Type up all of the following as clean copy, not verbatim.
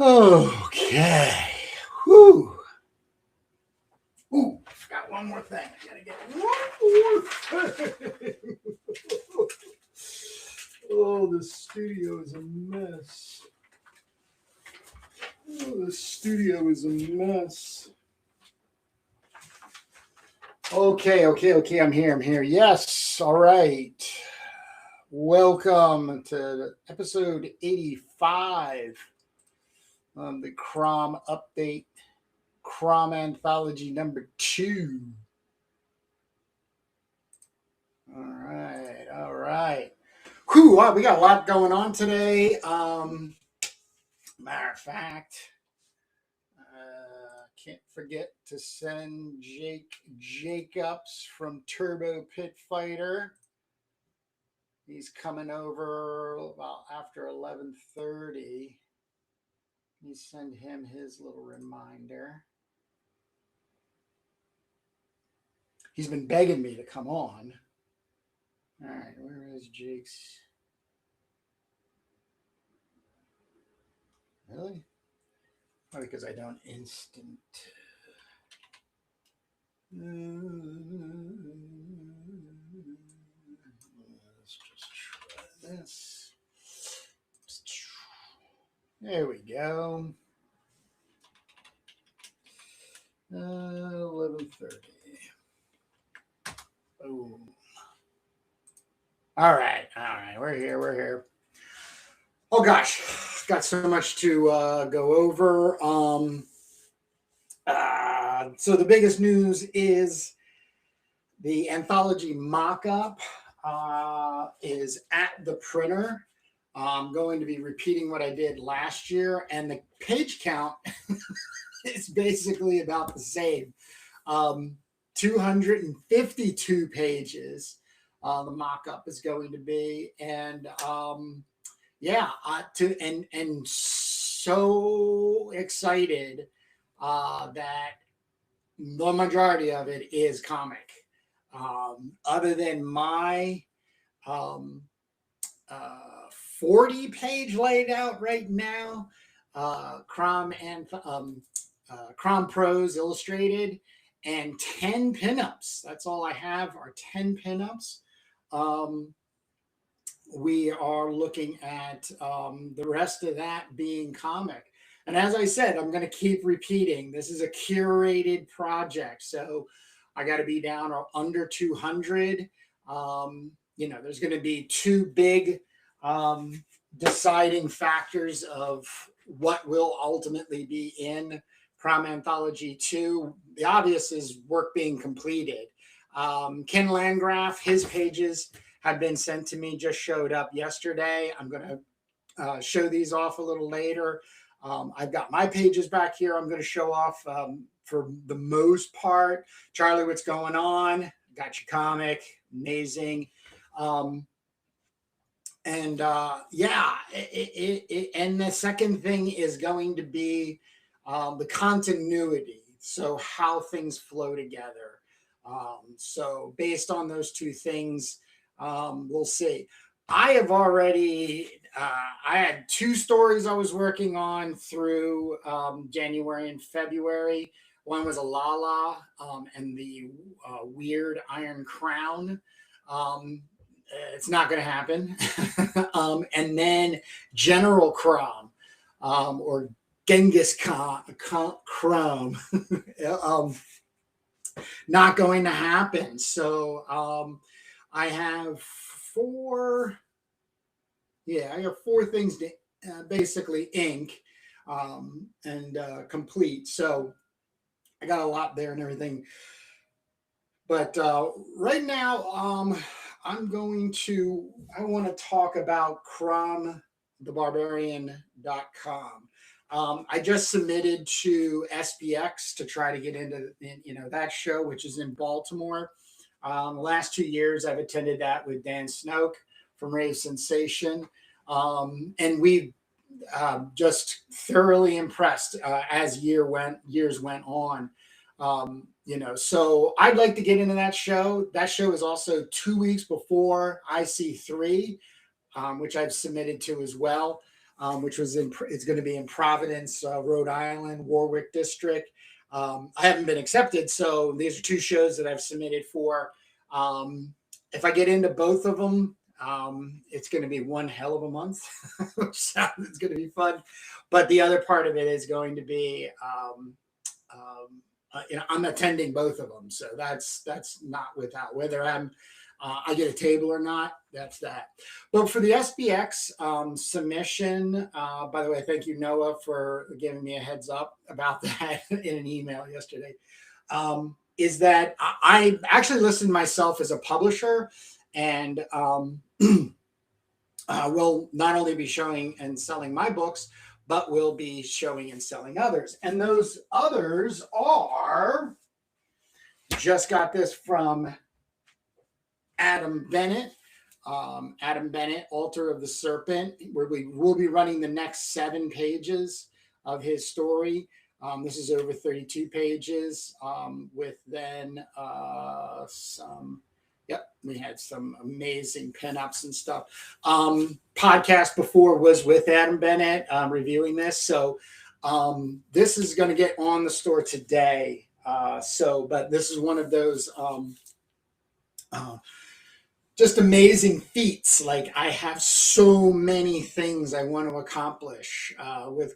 Okay. Whew. Ooh, forgot one more thing. I gotta get one more thing. Oh, the studio is a mess. Oh, the studio is a mess. Okay. I'm here. Yes. All right. Welcome to episode 85 of the CROM update, CROM Anthology number 2. All right. Whew, wow, we got a lot going on today. Matter of fact, can't forget to send Jake Jacobs from Turbo Pit Fighter. He's coming over about after 11:30. You send him his little reminder. He's been begging me to come on. All right, where is Jake's? Really? Oh, because I don't instant. Let's just try this. There we go. 11:30. Boom. All right. We're here. Oh gosh, got so much to go over. So the biggest news is the anthology mock-up is at the printer. I'm going to be repeating what I did last year, and the page count is basically about the same. 252 pages the mock-up is going to be, and and so excited that the majority of it is comic. Other than my 40-page laid out right now, CROM Pros Illustrated, and 10 pinups. That's all I have are 10 pinups. We are looking at the rest of that being comic. And as I said, I'm going to keep repeating, this is a curated project. So I got to be down or under 200. There's going to be two big deciding factors of what will ultimately be in CROM Anthology 2. The obvious is work being completed. Ken Landgraf, his pages have been sent to me, just showed up yesterday. I'm going to show these off a little later. I've got my pages back here. I'm going to show off for the most part. Charlie, what's going on? Got your comic. Amazing. And the second thing is going to be the continuity. So how things flow together. So based on those two things, we'll see. I have already, I had 2 stories I was working on through January and February. One was a Lala and the Weird Iron Crown. It's not going to happen. And then General CROM or Genghis CROM. Not going to happen. So I have 4 things to basically ink and complete. So I got a lot there and everything. But right now, I want to talk about CROMthebarbarian.com. I just submitted to SPX to try to get into that show, which is in Baltimore. The last 2 years, I've attended that with Dan Snoke from Rave Sensation. And we just thoroughly impressed as years went on. So I'd like to get into that show. That show is also 2 weeks before IC3, which I've submitted to as well. which was it's going to be in Providence, Rhode Island, Warwick District. I haven't been accepted, so these are two shows that I've submitted for. If I get into both of them, it's going to be one hell of a month. It's going to be fun. But the other part of it is going to be, I'm attending both of them. So that's not without whether I get a table or not. That's that. But for the SBX submission, by the way, thank you, Noah, for giving me a heads up about that in an email yesterday. Is that I actually listed myself as a publisher, and will not only be showing and selling my books, but will be showing and selling others. And those others are, just got this from Adam Bennett. Adam Bennett, Altar of the Serpent, where we will be running the next 7 pages of his story. This is over 32 pages, with then we had some amazing pinups and stuff. Podcast before was with Adam Bennett, reviewing this. So this is going to get on the store today. But this is one of those just amazing feats. Like, I have so many things I want to accomplish with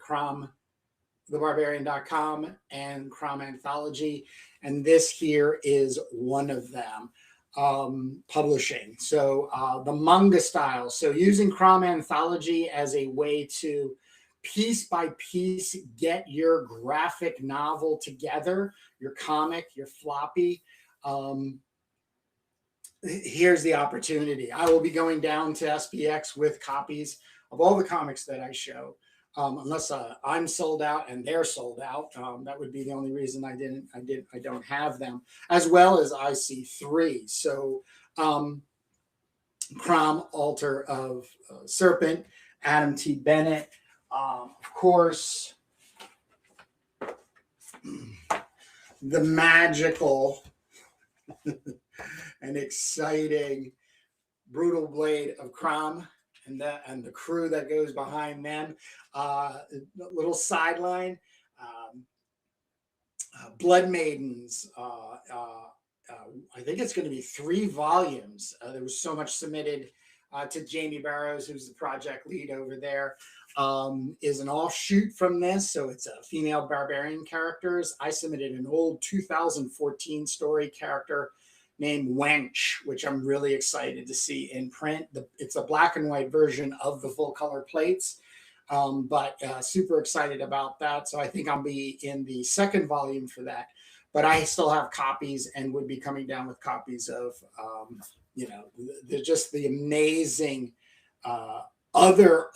thebarbarian.com and CROM Anthology. And this here is one of them. Publishing. So the manga style. So using CROM Anthology as a way to piece by piece get your graphic novel together, your comic, your floppy. Here's the opportunity. I will be going down to SPX with copies of all the comics that I show. Unless I'm sold out and they're sold out, that would be the only reason I don't have them, as well as IC3. So, CROM, Altar of Serpent, Adam T. Bennett, of course, the magical and exciting Brutal Blade of CROM. And the crew that goes behind them. Little sideline. Blood Maidens. I think it's going to be 3 volumes. There was so much submitted to Jamie Barrows, who's the project lead over there. Is an offshoot from this. So it's a female barbarian characters. I submitted an old 2014 story character named Wench, which I'm really excited to see in print. It's a black and white version of the full color plates, but super excited about that. So I think I'll be in the 2nd volume for that. But I still have copies and would be coming down with copies of, just the amazing other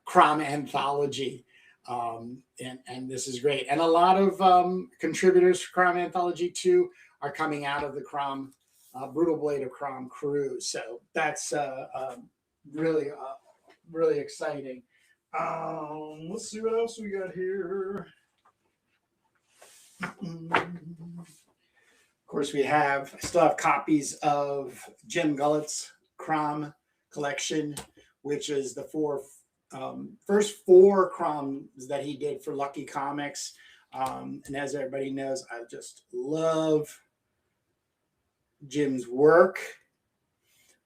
CROM Anthology. And this is great. And a lot of contributors for CROM Anthology too are coming out of the CROM, Brutal Blade of CROM crew. So that's really exciting. Let's see what else we got here. Of course, I still have copies of Jim Gullett's CROM collection, which is the first 4 CROMs that he did for Lucky Comics. And as everybody knows, I just love Jim's work,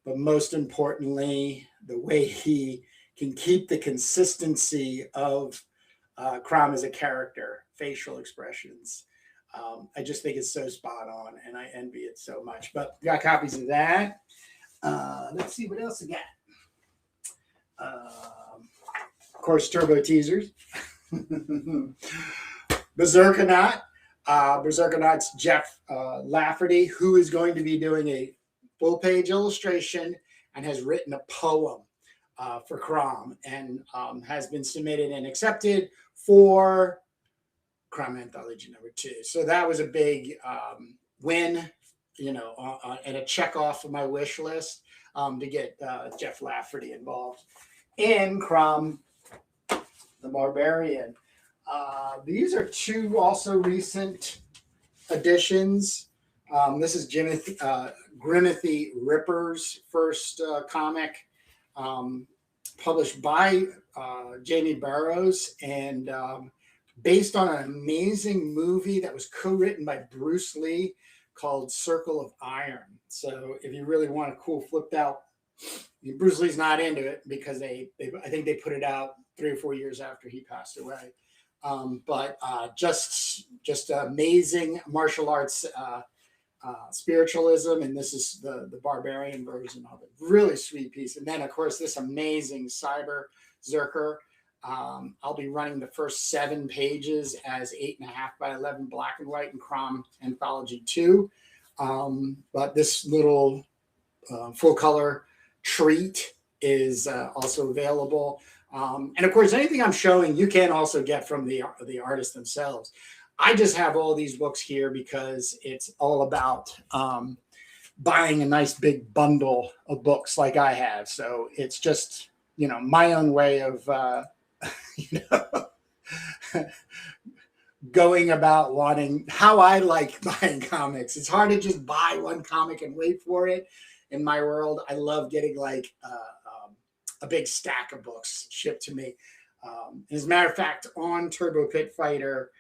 but most importantly, the way he can keep the consistency of CROM as a character, facial expressions. I just think it's so spot on, and I envy it so much. But we got copies of that. Let's see what else I got. Of course, Turbo Teasers. Berserkernaut. Berserkernaut's Jeff Lafferty, who is going to be doing a full-page illustration and has written a poem for CROM, and has been submitted and accepted for CROM Anthology #2. So that was a big win, and a check off of my wish list to get Jeff Lafferty involved in CROM the Barbarian. These are 2 also recent additions. This is Grimothy Ripper's first comic published by Jamie Burrows, and based on an amazing movie that was co-written by Bruce Lee called Circle of Iron. So if you really want a cool flipped out, Bruce Lee's not into it because I think they put it out 3 or 4 years after he passed away. But just amazing martial arts spiritualism, and this is the Barbarian version of it. Really sweet piece. And then of course this amazing Cyber Zerker. I'll be running the first 7 pages as 8.5 by 11 black and white in CROM Anthology 2. But this little full color treat is also available. And of course, anything I'm showing, you can also get from the artists themselves. I just have all these books here because it's all about buying a nice big bundle of books like I have. So it's just, my own way of, going about wanting how I like buying comics. It's hard to just buy one comic and wait for it. In my world, I love getting like a big stack of books shipped to me. As a matter of fact, on Turbo Pit Fighter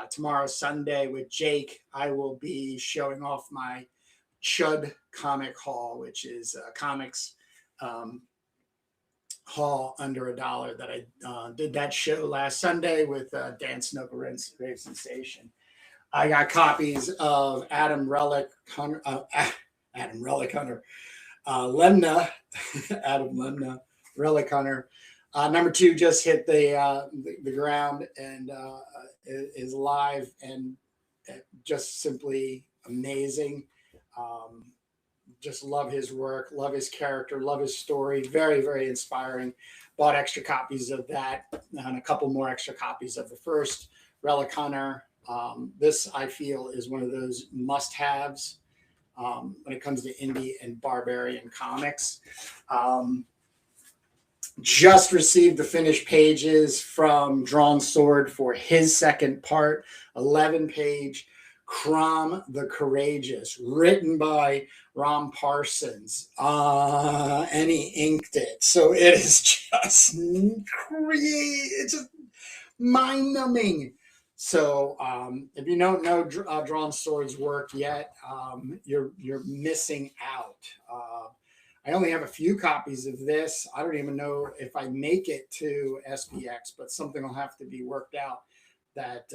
tomorrow, Sunday, with Jake, I will be showing off my Chud comic haul, which is comics haul under $1 that I did that show last Sunday with Dan Snooker and Grave Sensation. I got copies of Adam Relic Hunter, Lemna, Adam Lemna, Relic Hunter. Number 2 just hit the ground and is live and just simply amazing. Just love his work, love his character, love his story. Very, very inspiring. Bought extra copies of that and a couple more extra copies of the first Relic Hunter. This, I feel, is one of those must-haves when it comes to indie and Barbarian comics. Just received the finished pages from Drawn Sword for his second part, 11-page Crom the Courageous, written by Ron Parsons, and he inked it. So it is just it's just mind-numbing. So if you don't know Drawn Sword's work yet, you're missing out. I only have a few copies of this. I don't even know if I make it to SPX, but something will have to be worked out that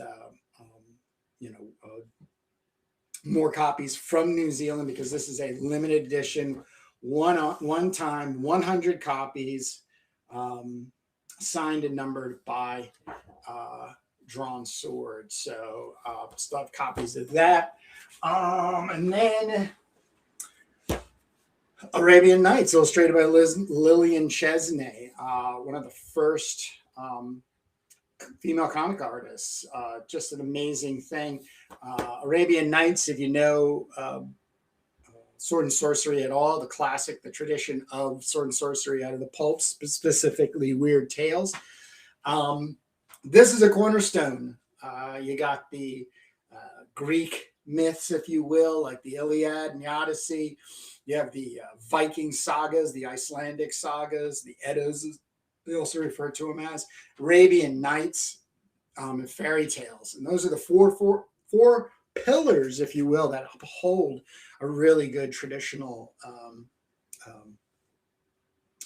more copies from New Zealand, because this is a limited edition, one time, 100 copies, signed and numbered by Drawn Sword. So still have copies of that. And then Arabian Nights, illustrated by Lillian Chesney, one of the first female comic artists. Just an amazing thing. Arabian Nights, if you know Sword and Sorcery at all, the classic, the tradition of Sword and Sorcery out of the pulps, specifically Weird Tales. This is a cornerstone. You got the Greek myths, if you will, like the Iliad and the Odyssey. You have the Viking sagas, the Icelandic sagas, the Eddas, they also refer to them as Arabian Nights, and fairy tales. And those are the four pillars, if you will, that uphold a really good traditional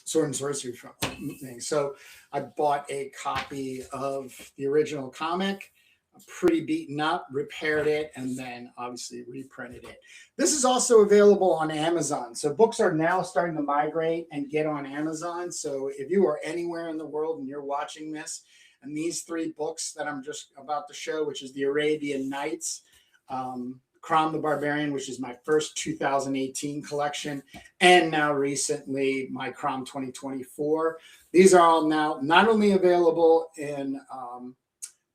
Sword and Sorcery thing. So I bought a copy of the original comic, pretty beaten up, repaired it, and then obviously reprinted it. This is also available on Amazon. So books are now starting to migrate and get on Amazon. So if you are anywhere in the world and you're watching this, and these 3 books that I'm just about to show, which is the Arabian Nights, Crom the Barbarian, which is my first 2018 collection, and now recently my Crom 2024. These are all now not only available in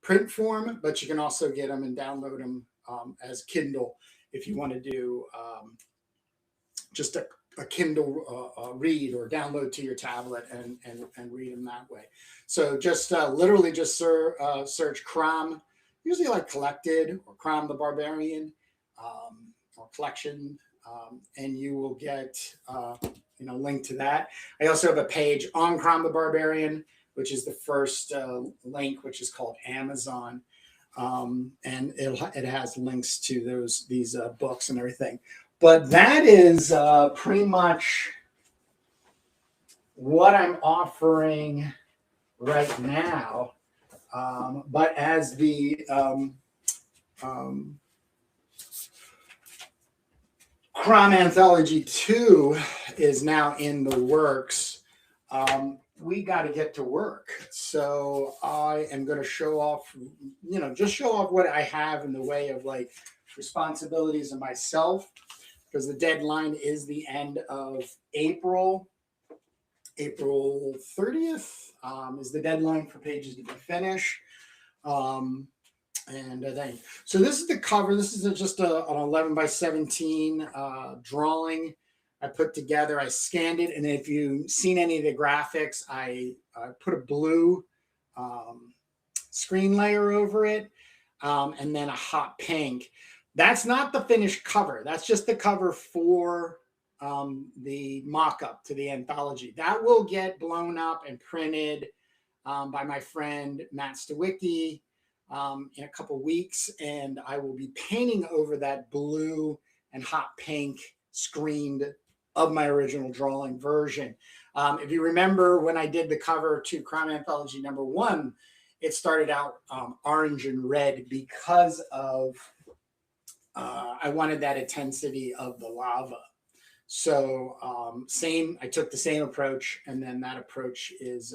print form, but you can also get them and download them as Kindle if you want to do just a Kindle read or download to your tablet and read them that way. So just literally just search Crom, usually like collected, or Crom the Barbarian, or collection, and you will get link to that. I also have a page on CROM the Barbarian, which is the first link, which is called Amazon, and it has links to these books and everything. But that is pretty much what I'm offering right now. But as the CROM Anthology 2 is now in the works, we got to get to work. So I am going to show off, just show off what I have in the way of like responsibilities of myself, because the deadline is the end of April. April 30th is the deadline for pages to be finished. So this is the cover. This is just an 11 by 17 drawing I put together. I scanned it, and if you've seen any of the graphics, I put a blue screen layer over it, and then a hot pink. That's not the finished cover. That's just the cover for the mock-up to the anthology. That will get blown up and printed by my friend Matt Stawicki in a couple weeks, and I will be painting over that blue and hot pink screened of my original drawing version. If you remember when I did the cover to CROM Anthology #1, it started out orange and red because of I wanted that intensity of the lava. So I took the same approach, and then that approach is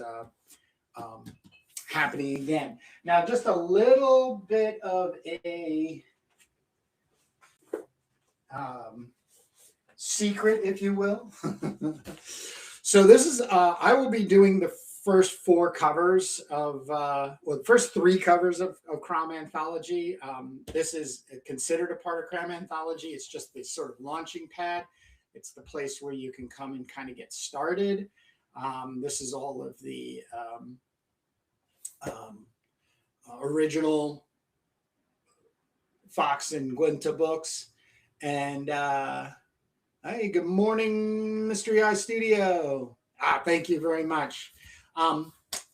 happening again. Now, just a little bit of a secret, if you will. So this is, I will be doing the first 4 covers of, the first 3 covers of CROM Anthology. This is considered a part of CROM Anthology. It's just the sort of launching pad. It's the place where you can come and kind of get started. This is all of the original Fox and Gwinta books. And hey, good morning, Mystery Eye Studio. Thank you very much.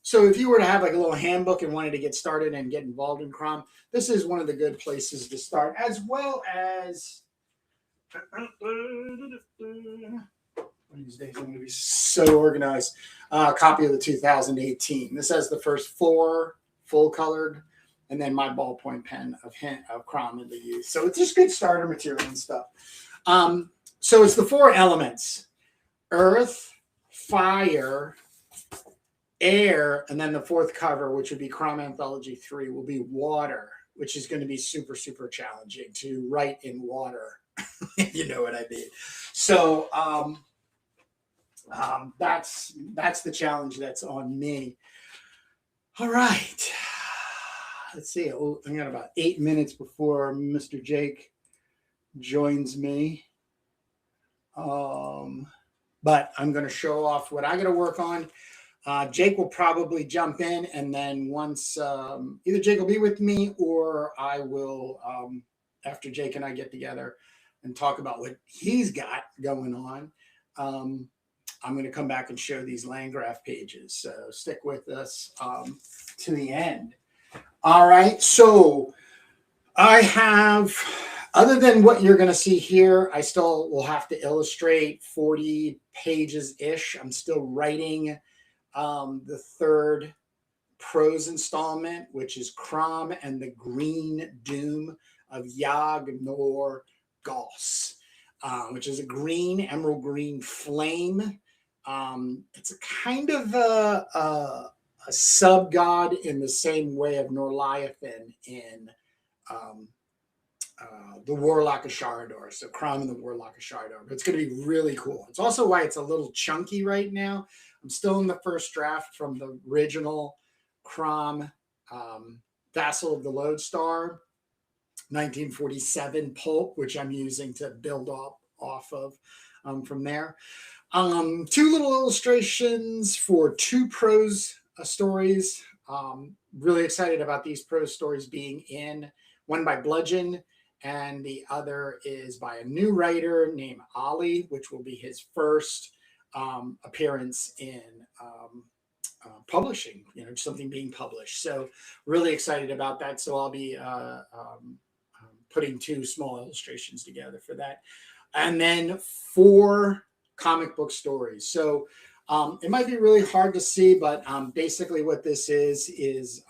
So if you were to have like a little handbook and wanted to get started and get involved in CROM, this is one of the good places to start, as well as one of these days I'm going to be so organized. Copy of the 2018. This has the first 4 full colored, and then my ballpoint pen of CROM in the youth. So it's just good starter material and stuff. So it's the 4 elements: earth, fire, air, and then the 4th cover, which would be CROM Anthology 3, will be water, which is going to be super, super challenging to write in water. You know what I mean? So that's the challenge that's on me. All right. Let's see. I got about 8 minutes before Mr. Jake joins me. But I'm going to show off what I got to work on. Jake will probably jump in, and then once either Jake will be with me, or I will, after Jake and I get together and talk about what he's got going on, I'm going to come back and show these Landgraf pages. So stick with us to the end. All right. So I have, other than what you're going to see here, I still will have to illustrate 40 pages-ish. I'm still writing the 3rd prose installment, which is CROM and the Green Doom of Yag-Nor Gauss, which is a green, emerald green flame. It's a kind of a sub-god in the same way of Norleithan in the Warlock of Sharador. So CROM and the Warlock of Sharador. But it's going to be really cool. It's also why it's a little chunky right now. I'm still in the first draft from the original CROM Vassal of the Lodestar 1947 pulp, which I'm using to build off of from there. 2 little illustrations for 2 prose stories. Really excited about these prose stories being in, one by Bludgeon and the other is by a new writer named Ali, which will be his first appearance in publishing, something being published. So really excited about that. So I'll be putting 2 small illustrations together for that. And then 4 comic book stories. So it might be really hard to see, but basically what this is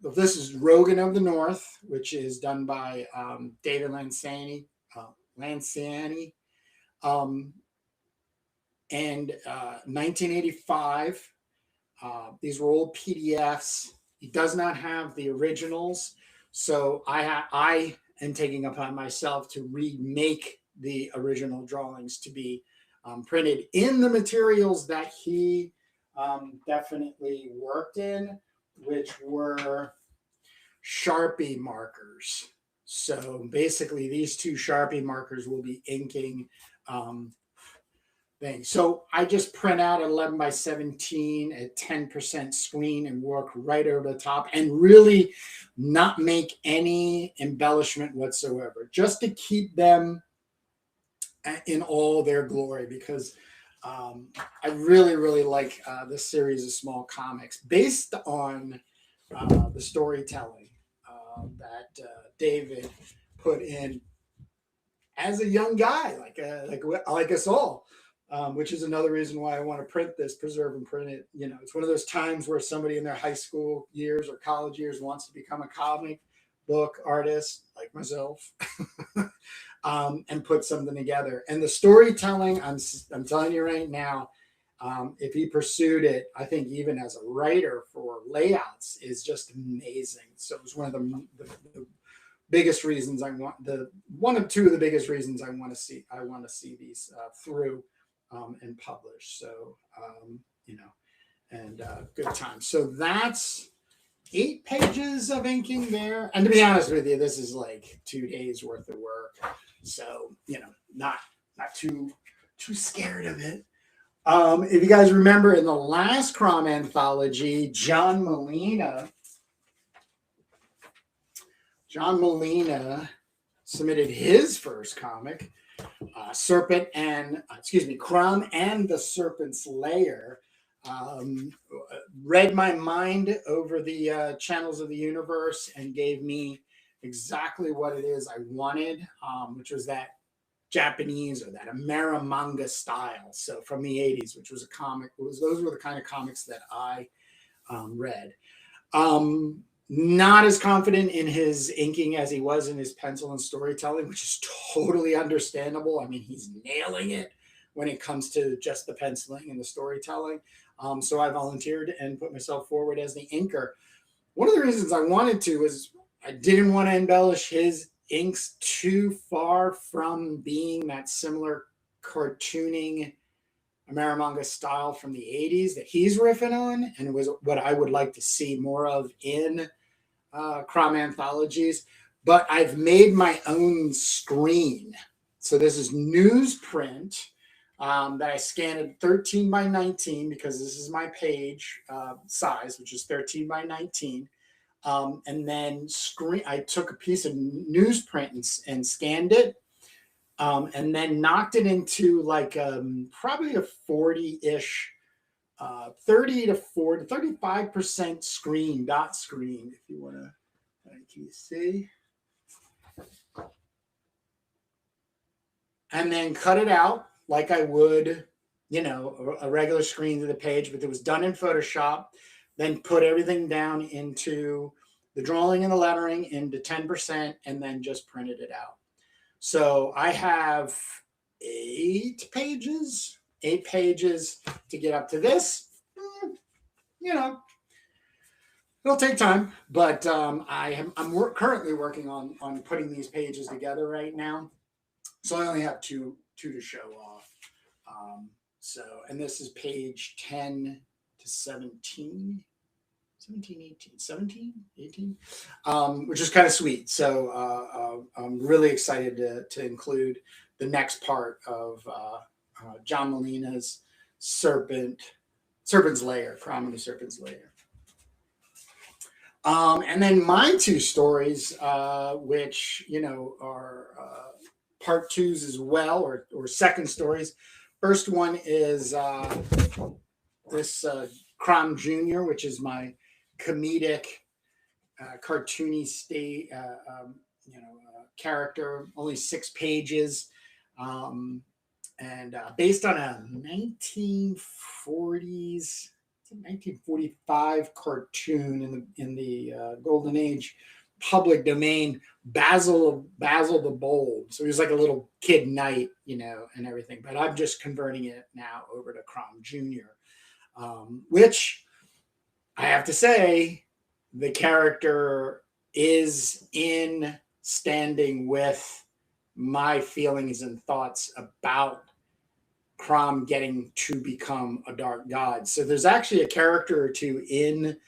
this is Rogan of the North, which is done by David Lanciani. And 1985. These were old PDFs. He does not have the originals, so I am taking upon myself to remake the original drawings to be printed in the materials that he definitely worked in, which were Sharpie markers. So basically, these 2 Sharpie markers will be inking things. So I just print out 11 by 17 at 10% screen and work right over the top and really not make any embellishment whatsoever, just to keep them in all their glory, because I really, really like this series of small comics based on the storytelling that David put in as a young guy, like us all, which is another reason why I want to print this, preserve and print it. It's one of those times where somebody in their high school years or college years wants to become a comic book artist like myself. And put something together. And the storytelling, I'm telling you right now, if he pursued it, I think even as a writer for layouts, is just amazing. So it was one of the biggest reasons one of 2 of the biggest reasons I want to see these through and published. So and good time. So that's 8 pages of inking there. And to be honest with you, this is like 2 days worth of work. So, not too scared of it. If you guys remember in the last CROM Anthology, John Molina submitted his first comic, CROM and the Serpent's Lair. Read my mind over the channels of the universe and gave me exactly what it is I wanted, which was that Japanese or that Amera manga style. So from the 80s, which was a comic, those were the kind of comics that I read. Not as confident in his inking as he was in his pencil and storytelling, which is totally understandable. I mean, he's nailing it when it comes to just the penciling and the storytelling. So I volunteered and put myself forward as the inker. One of the reasons I wanted to was I didn't want to embellish his inks too far from being that similar cartooning Amerimanga style from the 80s that he's riffing on, and it was what I would like to see more of in CROM Anthologies. But I've made my own screen. So this is newsprint that I scanned at 13 by 19 because this is my page size, which is 13 by 19. And then I took a piece of newsprint and scanned it, and then knocked it into like probably a 40-ish, 30 to 40, 35% dot screen, if you want to, can you see? And then cut it out like I would, a regular screen to the page, but it was done in Photoshop. Then put everything down into the drawing and the lettering into 10%, and then just printed it out. So I have 8 pages to get up to this. It'll take time, but I'm currently working on putting these pages together right now. So I only have two to show off. And this is page 10 to 17. 18, which is kind of sweet. So I'm really excited to include the next part of John Molina's Serpent's Lair, CROM and the Serpent's Lair. And then my two stories, which, are part twos as well, or second stories. First one is this Crom Jr., which is my comedic, cartoony character, only 6 pages, and based on a 1945 cartoon in the Golden Age public domain, Basil the Bold. So he was like a little kid knight, and everything. But I'm just converting it now over to Crom Jr., which I have to say, the character is in standing with my feelings and thoughts about Crom getting to become a dark god. So there's actually a character or two in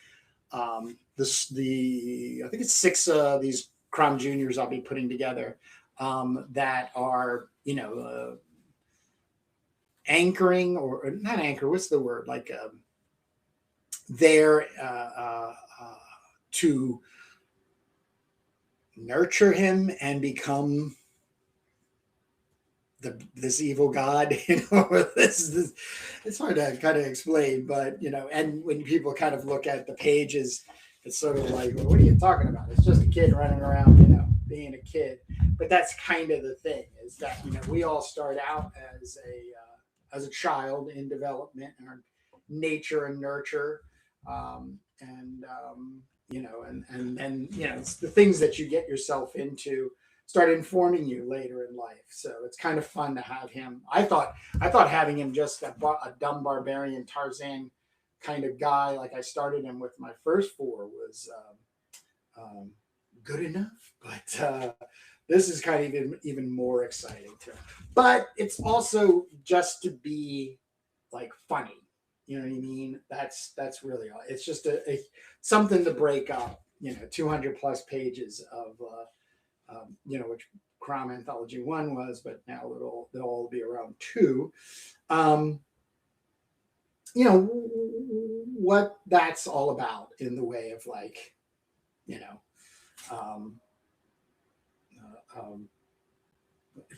the I think it's 6 these Crom Juniors I'll be putting together, that are anchoring, or not anchor. What's the word? Like there to nurture him and become this evil god. This it's hard to kind of explain, but and when people kind of look at the pages, it's sort of like, well, what are you talking about? It's just a kid running around, being a kid. But that's kind of the thing, is that we all start out as a child in development, and our nature and nurture, and then it's the things that you get yourself into start informing you later in life. So it's kind of fun to have him. I thought having him just a dumb barbarian Tarzan kind of guy, like I started him with my first 4, was good enough. But this is kind of even more exciting too. But it's also just to be like funny. You know what I mean? That's really all. It's just a something to break up. 200 plus pages of which CROM Anthology 1 was, but now it'll all be around 2. What that's all about in the way of like, um,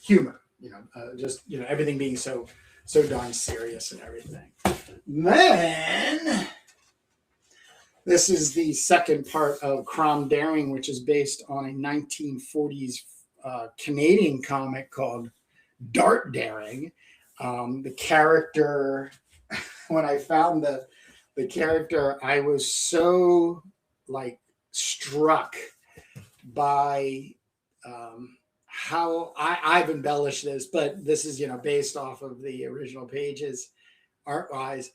humor. Just everything being so darn serious and everything. Then this is the second part of Crom Daring, which is based on a 1940s Canadian comic called Dart Daring. The character, when I found the character, I was so like struck by how I've embellished this, but this is based off of the original pages, art wise.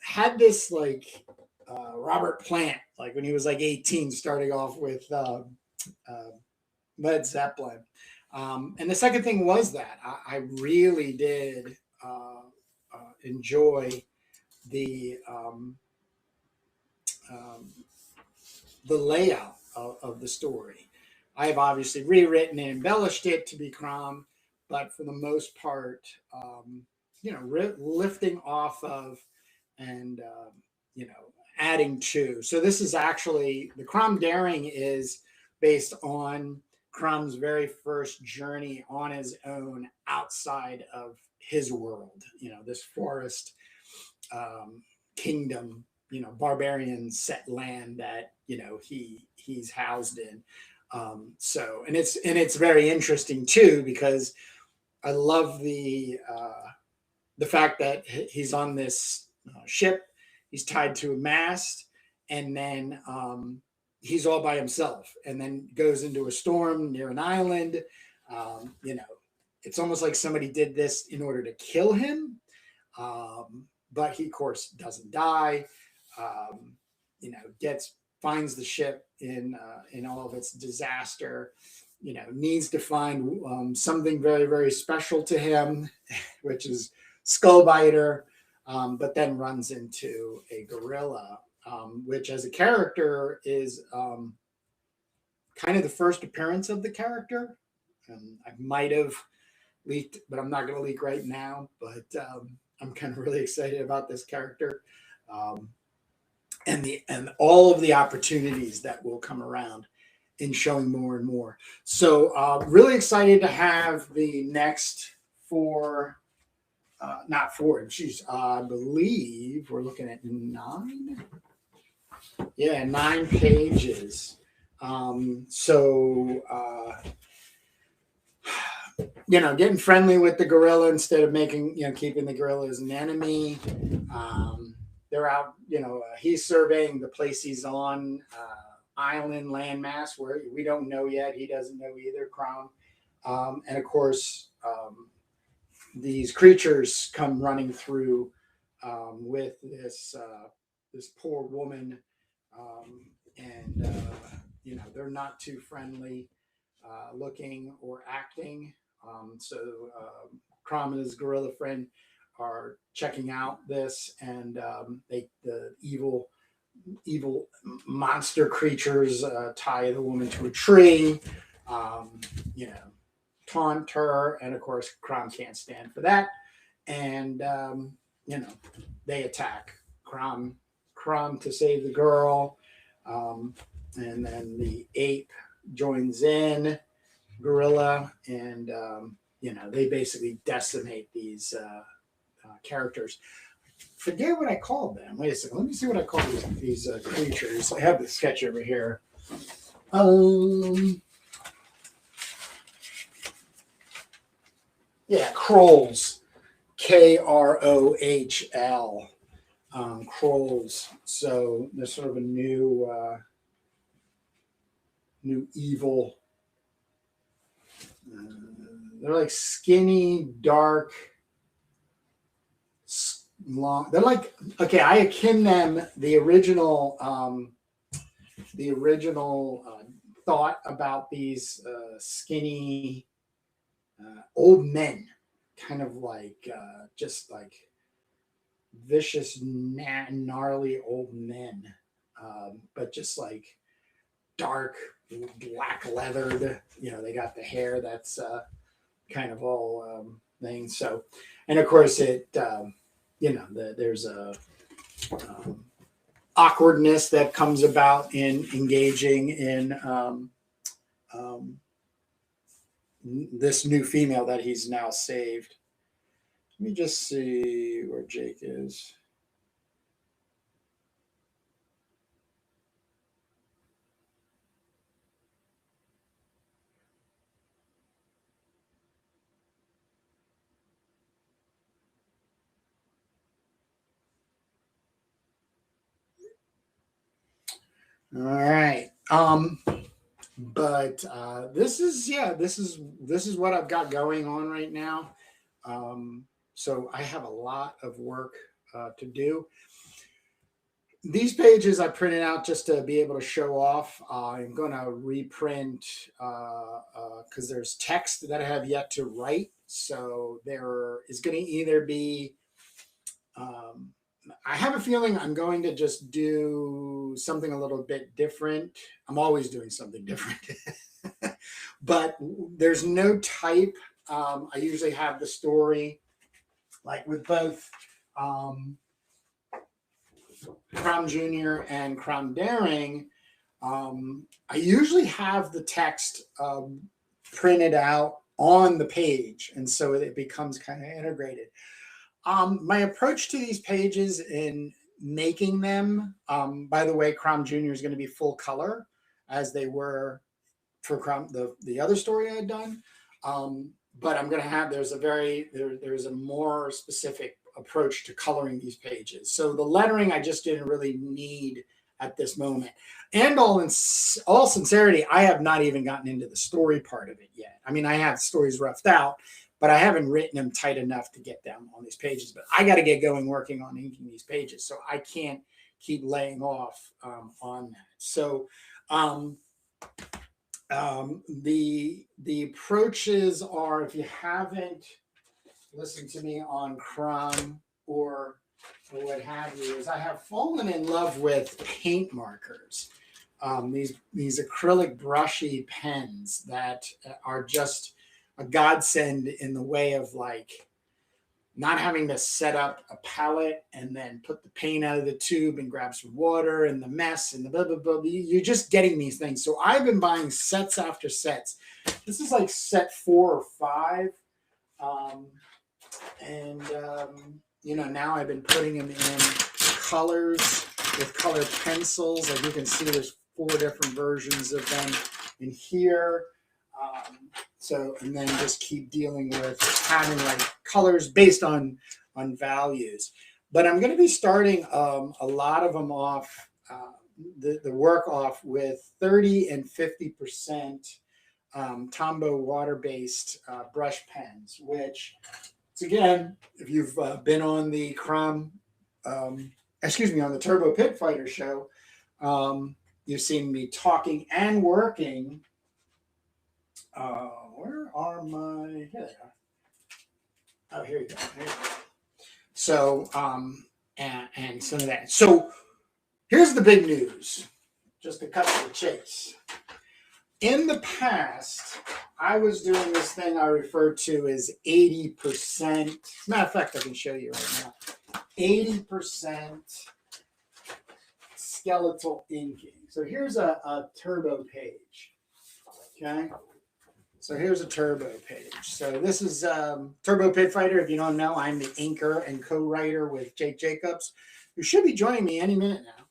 Had this like Robert Plant, like when he was like 18, starting off with Led Zeppelin. And the second thing was that I really did enjoy the layout of the story. I have obviously rewritten and embellished it to be Crom, but for the most part, lifting off of and adding to. So this is actually, the Crom Daring is based on Crom's very first journey on his own outside of his world. This forest kingdom, barbarian set land that he's housed in. So and it's very interesting too, because I love the fact that he's on this ship. He's tied to a mast, and then he's all by himself, and then goes into a storm near an island. It's almost like somebody did this in order to kill him, but he, of course, doesn't die. Finds the ship in all of its disaster. Needs to find something very, very special to him, which is Skullbiter, but then runs into a gorilla, which as a character is kind of the first appearance of the character. I might have leaked, but I'm not going to leak right now. But I'm kind of really excited about this character. and all of the opportunities that will come around in showing more and more. So really excited to have the next four, not four, geez, I believe we're looking at 9. Yeah, 9 pages. Getting friendly with the gorilla instead of keeping the gorilla as an enemy. They're out, he's surveying the place he's on, island landmass where we don't know yet. He doesn't know either, Crom. And of course, these creatures come running through with this poor woman, and they're not too friendly looking or acting. Crom and his gorilla friend are checking out this, and the evil monster creatures tie the woman to a tree, taunt her, and of course Crom can't stand for that, and they attack Crom to save the girl, and then the ape joins in, gorilla, and they basically decimate these characters. Forget what I called them. Wait a second. Let me see what I call these creatures. I have the sketch over here. Yeah, Krolls. Krohl. Krolls. So they're sort of a new evil. They're like skinny, dark, long. They're like, okay, I akin them the original thought about these skinny old men, kind of like just like vicious, gnarly old men, but just like dark, black leathered. They got the hair that's kind of all things. So, and of course it, there's a awkwardness that comes about in engaging in this new female that he's now saved. Let me just see where Jake is. All right. But this is what I've got going on right now. So I have a lot of work to do. These pages I printed out just to be able to show off. I'm going to reprint because there's text that I have yet to write. So there is going to either be I have a feeling I'm going to just do something a little bit different. I'm always doing something different, but there's no type. I usually have the story, like with both Crom Jr. and Crom Daring. I usually have the text printed out on the page, and so it becomes kind of integrated. My approach to these pages in making them, by the way, Crom Jr. is going to be full color as they were for Crom, the other story I had done. But I'm going to have, there's a more specific approach to coloring these pages. So the lettering I just didn't really need at this moment. And in all sincerity, I have not even gotten into the story part of it yet. I mean, I have stories roughed out, but I haven't written them tight enough to get them on these pages. But I got to get going working on inking these pages, so I can't keep laying off on that. So the approaches are, if you haven't listened to me on Crom or what have you, is I have fallen in love with paint markers. These acrylic brushy pens that are just a godsend in the way of like not having to set up a palette and then put the paint out of the tube and grab some water and the mess and the blah, blah, blah. You're just getting these things. So I've been buying sets after sets. This is like set 4 or 5. Now I've been putting them in colors with colored pencils. Like you can see, there's 4 different versions of them in here. And then just keep dealing with having like colors based on values. But I'm going to be starting a lot of them off, the work off with 30 and 50% Tombow water-based brush pens, which, again, if you've been on the on the Turbo Pit Fighter show, you've seen me talking and working. Where are my? Here they are. Oh, here you go. Here you go. So, and some of that. So, here's the big news. Just to cut to the chase. In the past, I was doing this thing I refer to as 80%. As a matter of fact, I can show you right now. 80% skeletal inking. So here's a turbo page. Okay. So here's a turbo page. So this is Turbo Pit Fighter. If you don't know, I'm the inker and co-writer with Jake Jacobs, who should be joining me any minute now.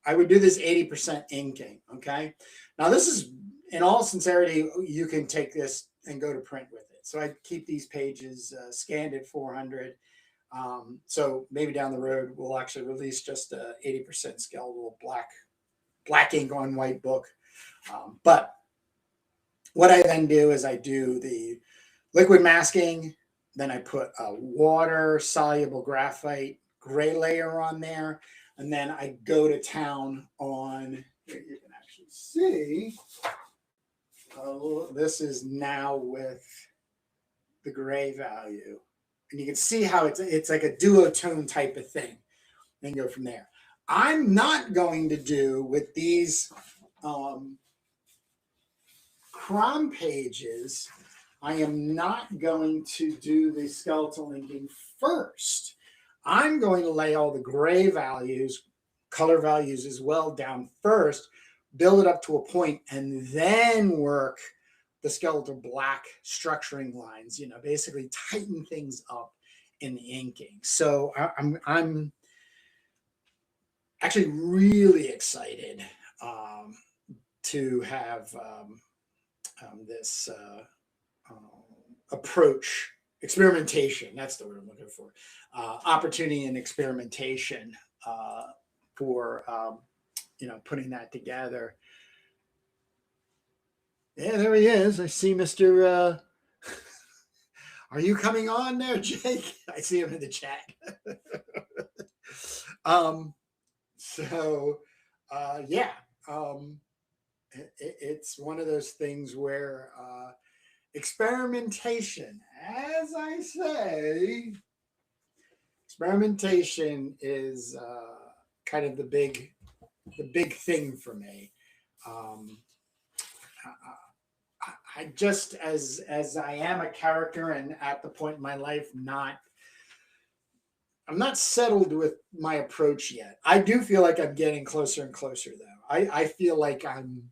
I would do this 80% inking. Okay. Now this is, in all sincerity, you can take this and go to print with it. So I keep these pages scanned at 400. So maybe down the road, we'll actually release just a 80% skeletal black ink on white book. But what I then do is I do the liquid masking, then I put a water soluble graphite gray layer on there, and then I go to town on, here you can actually see, this is now with the gray value. And you can see how it's like a duotone type of thing, and go from there. I'm not going to do with these CROM pages, I am not going to do the skeletal inking first. I'm going to lay all the gray values, color values as well, down first, build it up to a point, and then work the skeletal black structuring lines, basically tighten things up in the inking. So I'm actually really excited to have this approach, experimentation, that's the word I'm looking for, opportunity and experimentation for putting that together. Yeah, there he is. I see Mr. Are you coming on there, Jake? I see him in the chat. It's one of those things where experimentation, as I say, experimentation is kind of the big thing for me. I just, as I am a character and at the point in my life, I'm not settled with my approach yet. I do feel like I'm getting closer and closer, though. I feel like I'm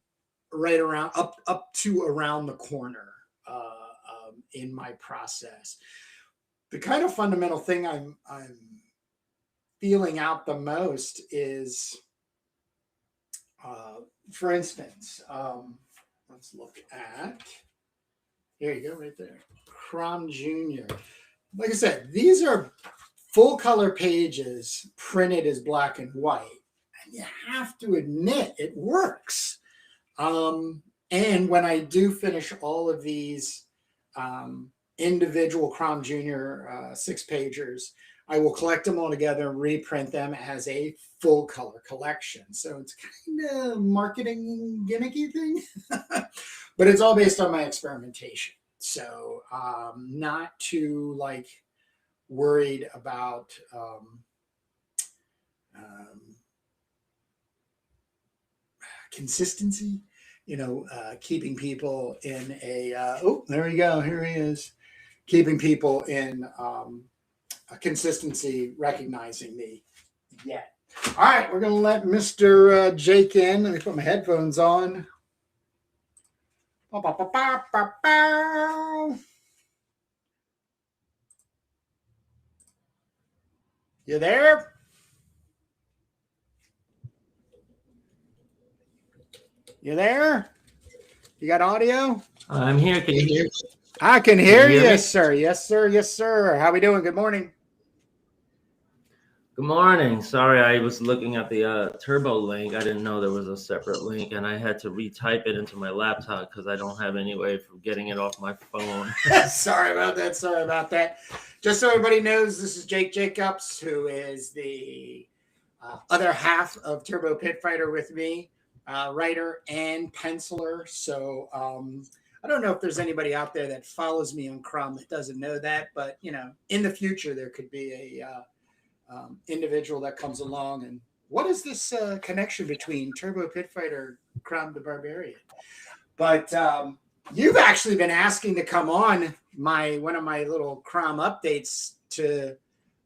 right around up to around the corner in my process. The kind of fundamental thing I'm feeling out the most is, for instance, let's look at, here you go, right there, CROM Junior. Like I said, these are full color pages printed as black and white, and you have to admit it works. And when I do finish all of these individual CROM Junior 6-pagers, I will collect them all together and reprint them as a full color collection. So it's kind of marketing gimmicky thing, but it's all based on my experimentation. So not too worried about consistency. keeping people in a, oh, there we go. Here he is. Keeping people in a consistency, recognizing me yet. All right, we're going to let Mr. Jake in. Let me put my headphones on. You there? You there? You got audio? I'm here. Can you hear? I can hear you, me? sir. Yes, sir. Yes, sir. How we doing? Good morning. Good morning. Sorry, I was looking at the Turbo link. I didn't know there was a separate link, and I had to retype it into my laptop because I don't have any way of getting it off my phone. Sorry about that. Sorry about that. Just so everybody knows, this is Jake Jacobs, who is the other half of Turbo Pit Fighter with me, writer and penciler. So I don't know if there's anybody out there that follows me on CROM that doesn't know that, but in the future there could be a individual that comes along and what is this connection between Turbo Pit Fighter, CROM the Barbarian? But you've actually been asking to come on one of my little CROM updates to,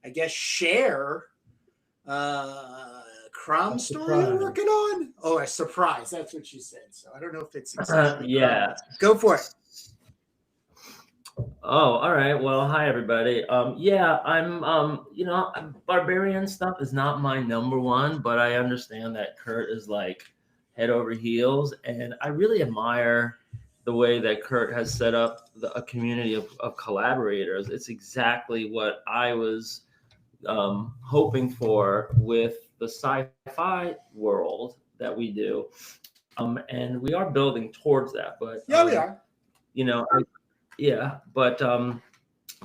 I guess, share CROM story you're working on. Oh, a surprise. That's what you said. So I don't know if it's exactly yeah. Go for it. Oh, all right. Well, hi everybody. Yeah, I'm Barbarian stuff is not my number one, but I understand that Kurt is like head over heels, and I really admire the way that Kurt has set up a community of collaborators. It's exactly what I was hoping for with the sci-fi world that we do, and we are building towards that. But yeah, we are. Yeah, but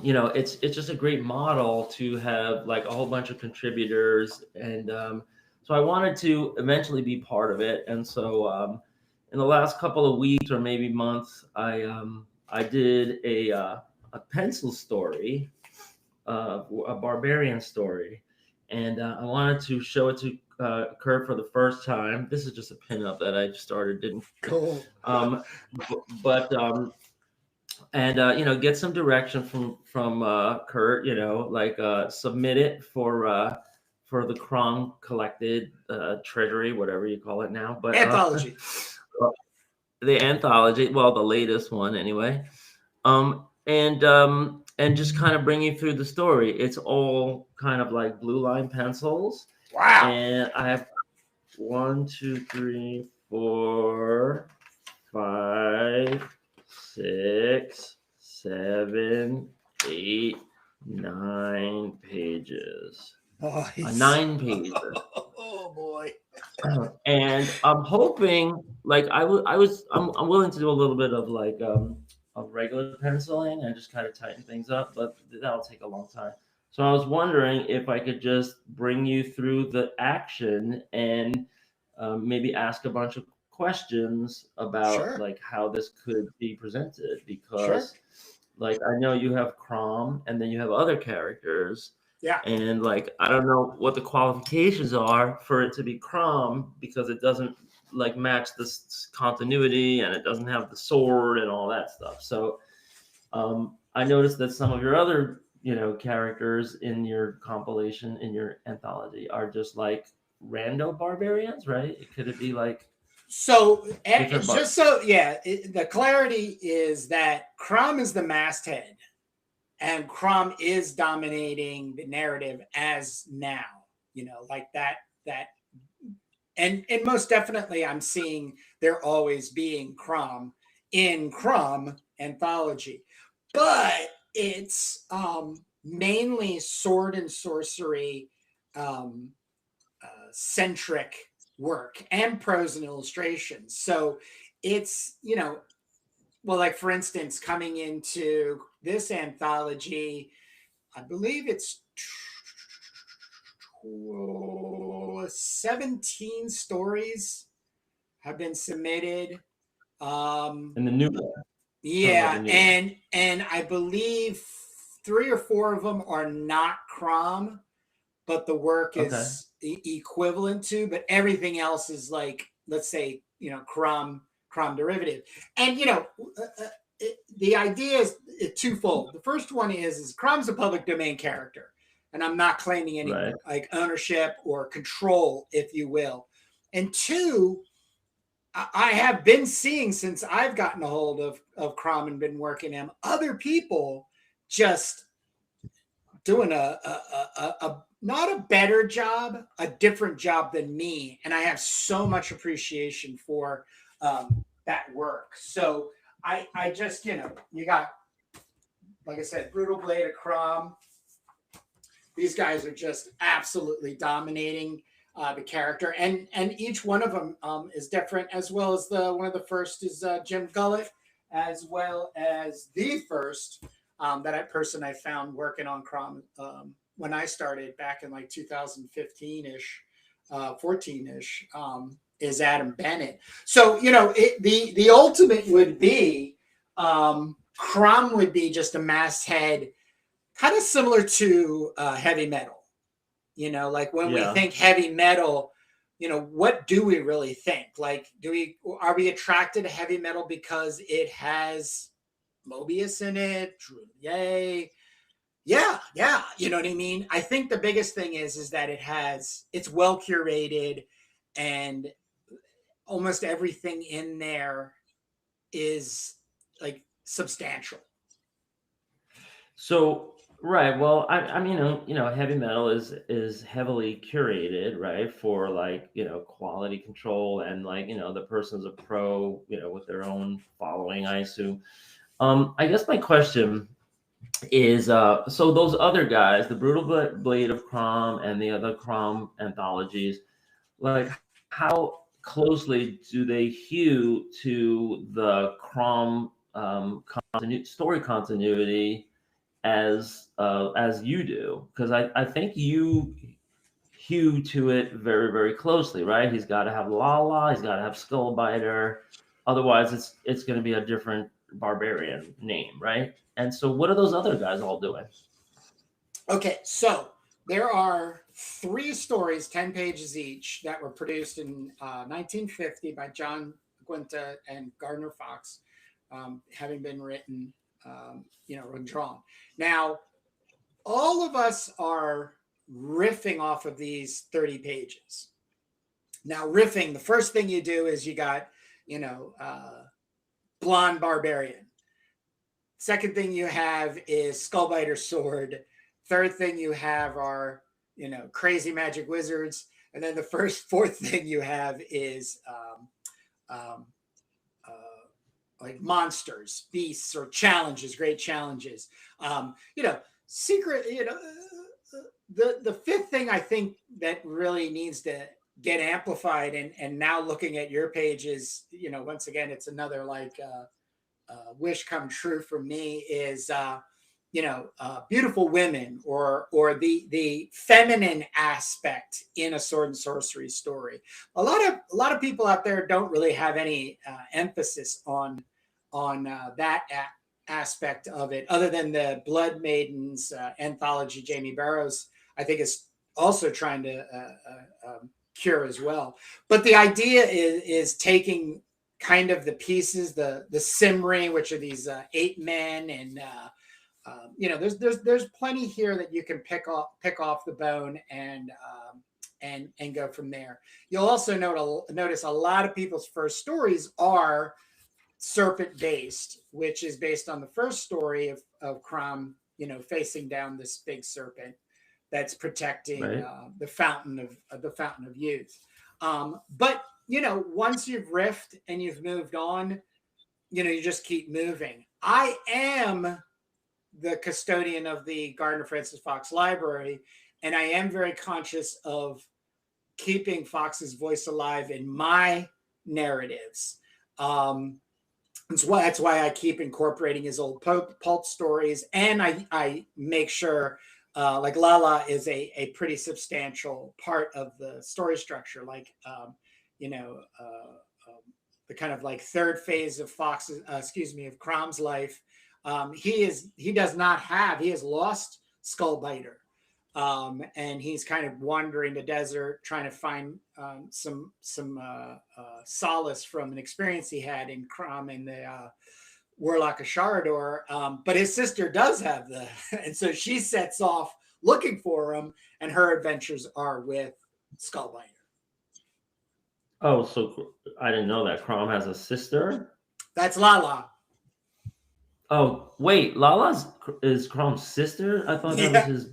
it's just a great model to have like a whole bunch of contributors, and so I wanted to eventually be part of it. And so in the last couple of weeks or maybe months, I did a pencil story, a Barbarian story, and I wanted to show it to Kurt for the first time. This is just a pinup that I started, didn't cool. But and get some direction from Kurt, like submit it for the CROM collected treasury, whatever you call it now, but anthology. The anthology, well, the latest one anyway, and just kind of bring you through the story. It's all kind of like blue line pencils. Wow. And I have 1, 2, 3, 4, 5, 6, 7, 8, 9 pages. Nice. 9 pages. Oh boy. And I'm hoping, like, I'm willing to do a little bit of like of regular penciling and just kind of tighten things up, but that'll take a long time. So I was wondering if I could just bring you through the action and maybe ask a bunch of questions about like how this could be presented, because like I know you have CROM and then you have other characters. Yeah. And like I don't know what the qualifications are for it to be CROM, because it doesn't like match this continuity and it doesn't have the sword and all that stuff. So I noticed that some of your other characters in your compilation, in your anthology, are just like rando barbarians, right? Could it be like so the clarity is that CROM is the masthead and CROM is dominating the narrative as now, like that and most definitely I'm seeing there always being CROM in CROM Anthology, but it's mainly sword and sorcery centric work and prose and illustrations. So it's, well, like for instance, coming into this anthology, I believe it's 17 stories have been submitted. in the new one? Yeah, and I believe 3 or 4 of them are not CROM, but the work is equivalent to. But everything else is like, let's say, CROM CROM derivative. And, the idea is twofold. The first one is CROM's a public domain character, and I'm not claiming any Right. like ownership or control, if you will. And two, I have been seeing, since I've gotten a hold of CROM and been working them, other people just doing a not a better job, a different job than me. And I have so much appreciation for that work. So I just, you got, like I said, Brutal Blade of CROM. These guys are just absolutely dominating the character, and each one of them is different, as well as one of the first is Jim Gullett, as well as the first I found working on CROM when I started back in like 2015-ish, 14-ish, is Adam Bennett. So, the ultimate would be CROM would be just a masthead, kind of similar to heavy metal. Like when we think heavy metal, what do we really think? Like, are we attracted to heavy metal because it has Mobius in it? Yay. Yeah. You know what I mean? I think the biggest thing is that it's well curated, and almost everything in there is like substantial. So, right. Well, I mean, heavy metal is heavily curated, right, for like, quality control, and like, the person's a pro, with their own following, I assume. I guess my question is, so those other guys, the Brutal Blade of CROM and the other CROM anthologies, like, how closely do they hew to the CROM story continuity as you do? Because I think you hew to it very, very closely, right? He's got to have Lala, he's got to have Skullbiter, otherwise it's going to be a different Barbarian name, right? And so what are those other guys all doing? Okay, so there are 3 stories, 10 pages each, that were produced in 1950 by John Guinta and Gardner Fox, having been written, and drawn. Now, all of us are riffing off of these 30 pages. Now, riffing, the first thing you do is you got, Blonde Barbarian. Second thing you have is Skullbiter Sword. Third thing you have are, crazy magic wizards. And then the fourth thing you have is like monsters, beasts, or challenges, great challenges. Secret, the fifth thing I think that really needs to get amplified, and now looking at your page is, once again, it's another like wish come true for me, is beautiful women, or the feminine aspect in a sword and sorcery story. A lot of people out there don't really have any emphasis on that aspect of it, other than the Blood Maidens anthology Jamie Barrows, I think, is also trying to cure as well. But the idea is taking kind of the pieces, the Simri, which are these 8 men, and there's plenty here that you can pick off the bone and go from there. You'll also notice a lot of people's first stories are serpent based, which is based on the first story of CROM, facing down this big serpent that's protecting the fountain of youth. But once you've riffed and you've moved on, you just keep moving. I am the custodian of the Gardner Francis Fox Library, and I am very conscious of keeping Fox's voice alive in my narratives. That's why I keep incorporating his old pulp stories, and I make sure like Lala is a pretty substantial part of the story structure, like the kind of like third phase of of CROM's life. He has lost Skullbiter, and he's kind of wandering the desert trying to find some solace from an experience he had in CROM in the Warlock of Sharador. But his sister does have the, and so she sets off looking for him, and her adventures are with Skullbiter. Oh, so I didn't know that CROM has a sister. That's Lala. Oh, wait, Lala's is CROM's sister? I thought that was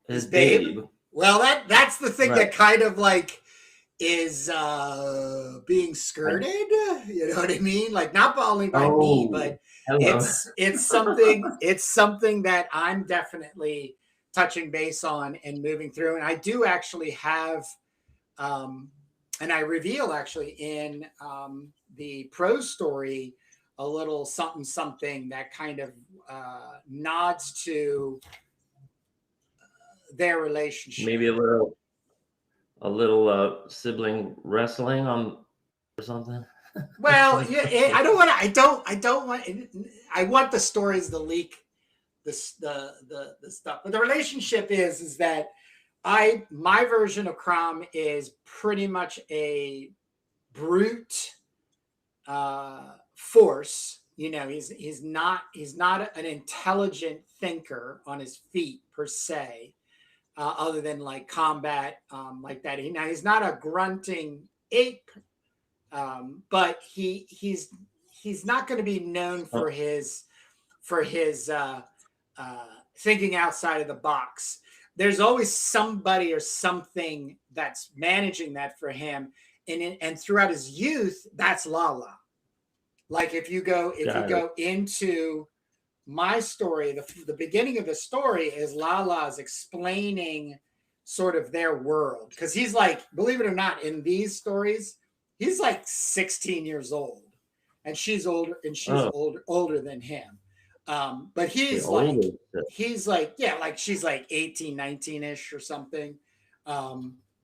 his babe. Well, that's the thing that kind of like is being skirted. You know what I mean? Like not only by me, but it's something that I'm definitely touching base on and moving through. And I do actually have and I reveal actually in the prose story a little something that kind of nods to their relationship. Maybe a little sibling wrestling on or something. Well, yeah, I want the stories to leak the stuff, but the relationship is that my version of CROM is pretty much a brute force. You know, he's not an intelligent thinker on his feet per se, other than like combat like that. He's not a grunting ape, but he's not going to be known for his thinking outside of the box. There's always somebody or something that's managing that for him, and throughout his youth, that's Lala. Like if you go into my story, the beginning of the story is Lala's explaining sort of their world, because he's like, believe it or not, in these stories, he's like 16 years old, and she's older, and she's older than him. But he's like, she's like 18, 19-ish or something.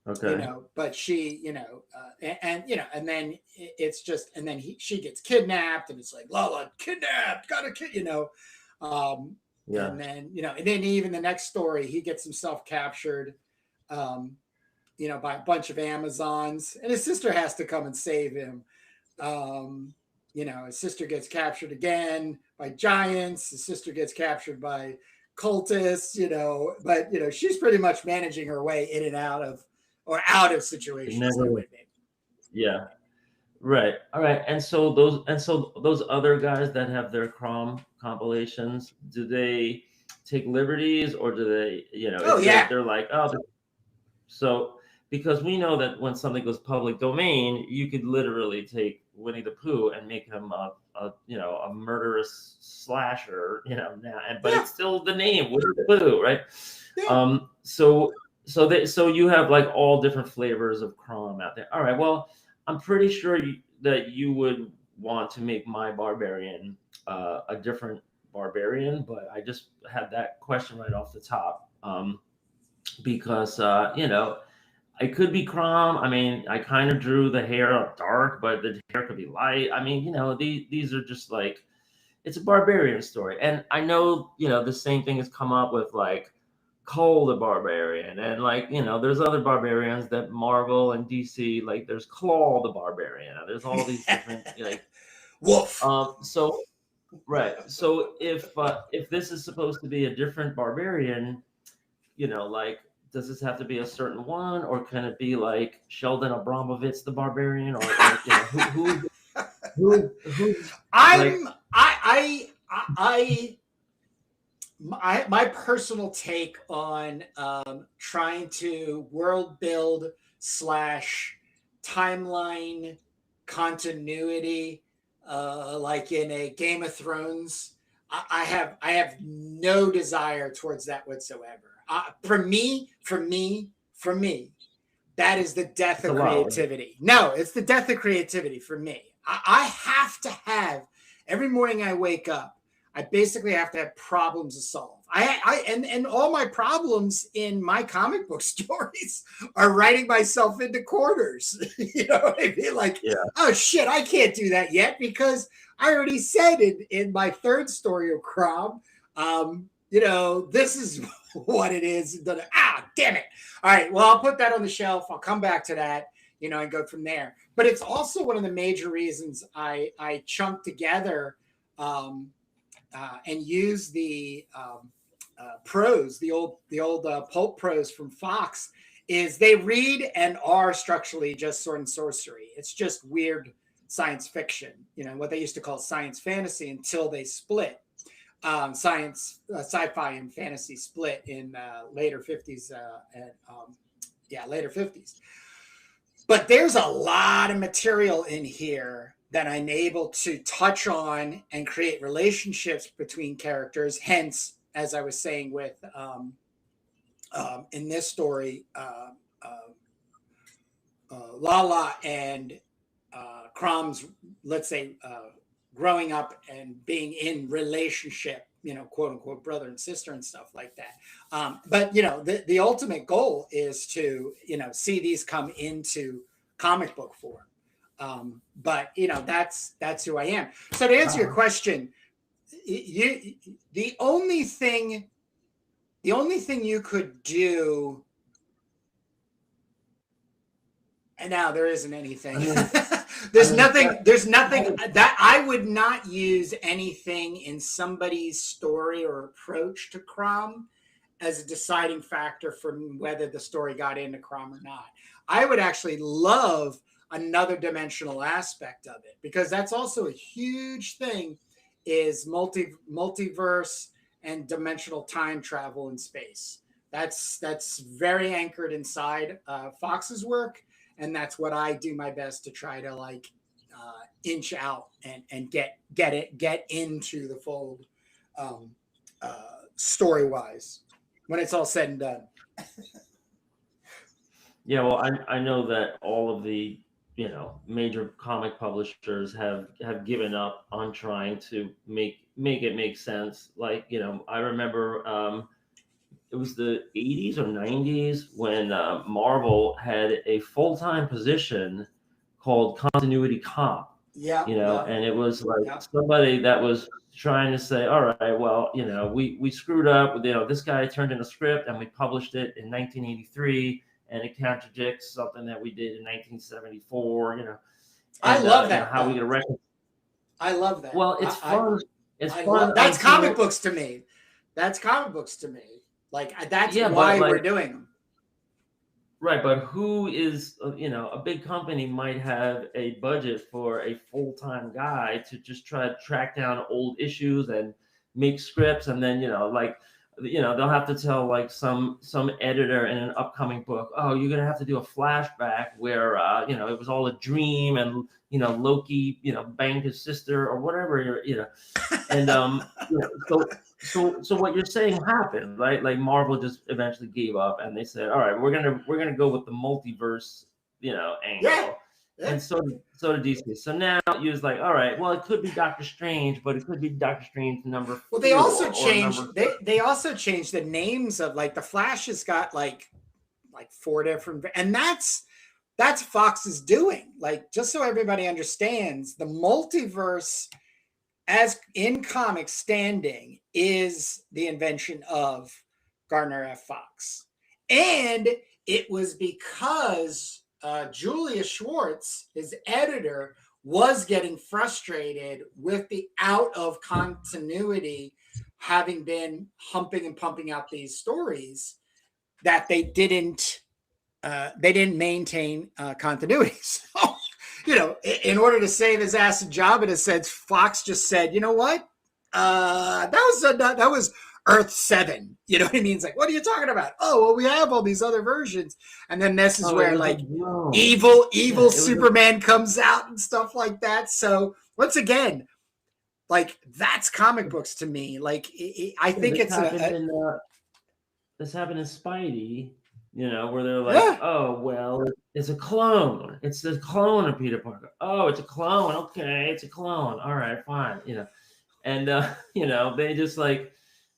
Okay. You know, but she, you know, and then it's just, and then she gets kidnapped, and it's like, Lala kidnapped, gotta kid, you know. And then, you know, and then even the next story, he gets himself captured, you know, by a bunch of Amazons, and his sister has to come and save him. You know, his sister gets captured again by giants. His sister gets captured by cultists, you know, but, you know, she's pretty much managing her way in and out of situations. Yeah. Right. All right. And so those other guys that have their CROM compilations, do they take liberties, or do they, you know, they're like, so because we know that when something goes public domain, you could literally take Winnie the Pooh and make him a murderous slasher, you know, now, but it's still the name Winnie the Pooh, right? Yeah. So you have like all different flavors of CROM out there. All right. Well, I'm pretty sure that you would want to make my Barbarian a different Barbarian, but I just had that question right off the top because you know, it could be CROM. I mean, I kind of drew the hair dark, but the hair could be light. I mean, you know, these are just like, it's a Barbarian story, and I know, you know, the same thing has come up with like Cole the Barbarian, and like, you know, there's other Barbarians that Marvel and DC, like there's Claw the Barbarian, there's all these different like Wolf. So if this is supposed to be a different Barbarian, you know, like, does this have to be a certain one, or can it be like Sheldon Abramovich the Barbarian, or you know, who my personal take on trying to world build / timeline continuity, like in a Game of Thrones, I have no desire towards that whatsoever. For me, that is the death of creativity. No, it's the death of creativity for me. I have to have, every morning I wake up, I basically have to have problems to solve. And all my problems in my comic book stories are writing myself into corners. You know what I mean? Like, oh shit, I can't do that yet because I already said in my third story of CROM, you know, this is what it is. Damn it. All right. Well, I'll put that on the shelf. I'll come back to that, and go from there. But it's also one of the major reasons I chunk together and use the prose, the old pulp prose from Fox, is they read and are structurally just sword and sorcery. It's just weird science fiction, what they used to call science fantasy until they split. Sci-fi and fantasy split in later 50s later 50s. But there's a lot of material in here that I'm able to touch on and create relationships between characters. Hence, as I was saying with in this story, Lala and CROM's, let's say, growing up and being in relationship, quote unquote, brother and sister and stuff like that. But, the ultimate goal is to, see these come into comic book form. But, that's who I am. So to answer your question, the only thing you could do, and now there isn't anything. There's nothing that I would not use anything in somebody's story or approach to CROM as a deciding factor for whether the story got into CROM or not. I would actually love another dimensional aspect of it, because that's also a huge thing, is multiverse and dimensional time travel in space. That's very anchored inside Fox's work. And that's what I do my best to try to inch out and get into the fold story wise when it's all said and done. Yeah, well, I know that all of the major comic publishers have given up on trying to make it make sense. I remember it was the 80s or 90s when Marvel had a full-time position called continuity cop. And it was somebody that was trying to say, all right, well, we screwed up. This guy turned in a script and we published it in 1983, and it contradicts something that we did in 1974. I love that. How we gonna reconcile? I love that. Well, it's fun. It's fun. That's comic books to me. That's comic books to me. That's why we're doing them. Right, but who is, a big company might have a budget for a full-time guy to just try to track down old issues and make scripts, and then, they'll have to tell some editor in an upcoming book, oh, you're gonna have to do a flashback where it was all a dream, and Loki banged his sister or whatever, and so what you're saying happened, right? Marvel just eventually gave up, and they said, all right, we're gonna go with the multiverse angle. Yeah. And so did DC. So now you're just all right, well, it could be Doctor Strange, but it could be Doctor Strange number 4. Well, they also changed. They also changed the names of the Flash has got like 4 different, and that's Fox's doing. Just so everybody understands, the multiverse, as in comic standing, is the invention of Gardner F. Fox, and it was because Julius Schwartz, his editor, was getting frustrated with the out of continuity, having been humping and pumping out these stories that they didn't maintain continuity. So, in order to save his ass a job, in a sense, Fox just said, you know what? That was Earth 7. You know what I mean? It's what are you talking about? Oh, well, we have all these other versions. And then this is where evil Superman comes out and stuff like that. So once again, that's comic books to me. I think it's this happened in Spidey, where they're oh, well, it's a clone. It's the clone of Peter Parker. Oh, it's a clone. Okay, it's a clone. All right, fine. And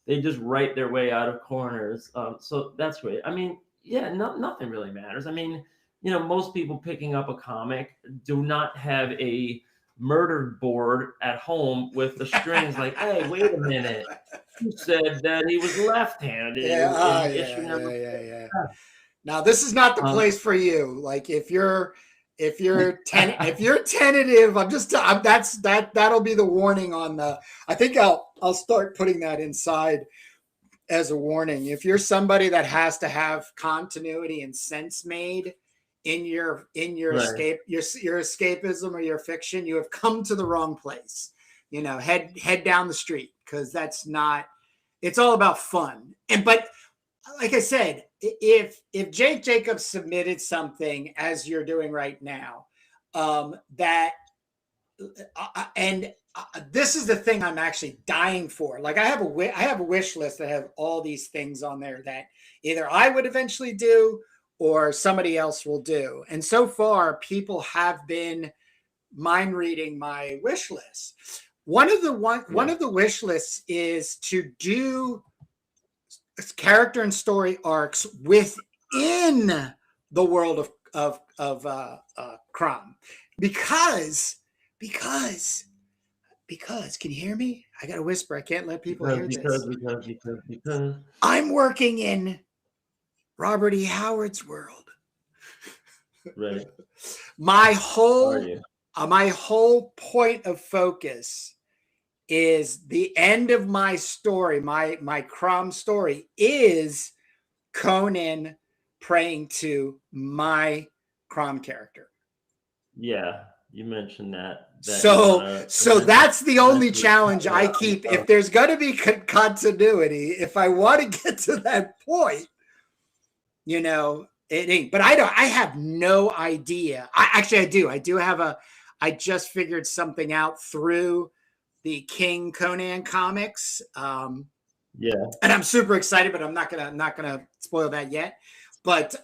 they just write their way out of corners. So that's great. I mean, nothing really matters. I mean, most people picking up a comic do not have a murder board at home with the strings. Like, hey, wait a minute. You said that he was left-handed Yeah. Now, this is not the place for you. Like, if you're tentative, that'll be the warning on the. I think I'll start putting that inside as a warning. If you're somebody that has to have continuity and sense made in your right. your escapism or your fiction, you have come to the wrong place. Head down the street, because that's not. It's all about fun. But like I said, if Jake Jacobs submitted something as you're doing right now, this is the thing I'm actually dying for. Like, I have a wish list that have all these things on there that either I would eventually do or somebody else will do. And so far, people have been mind reading my wish list. One of the wish lists is to do character and story arcs within the world of CROM, because can you hear me? I gotta whisper. I can't let people hear this. Because I'm working in Robert E. Howard's world. Right. My whole point of focus is the end of my story. My CROM story is Conan praying to my CROM character. Yeah, you mentioned that. So that's the only challenge I keep. If there's going to be continuity, if I want to get to that point, it ain't. But I have no idea. I do. I just figured something out through the King Conan comics. And I'm super excited, but I'm not gonna spoil that yet. But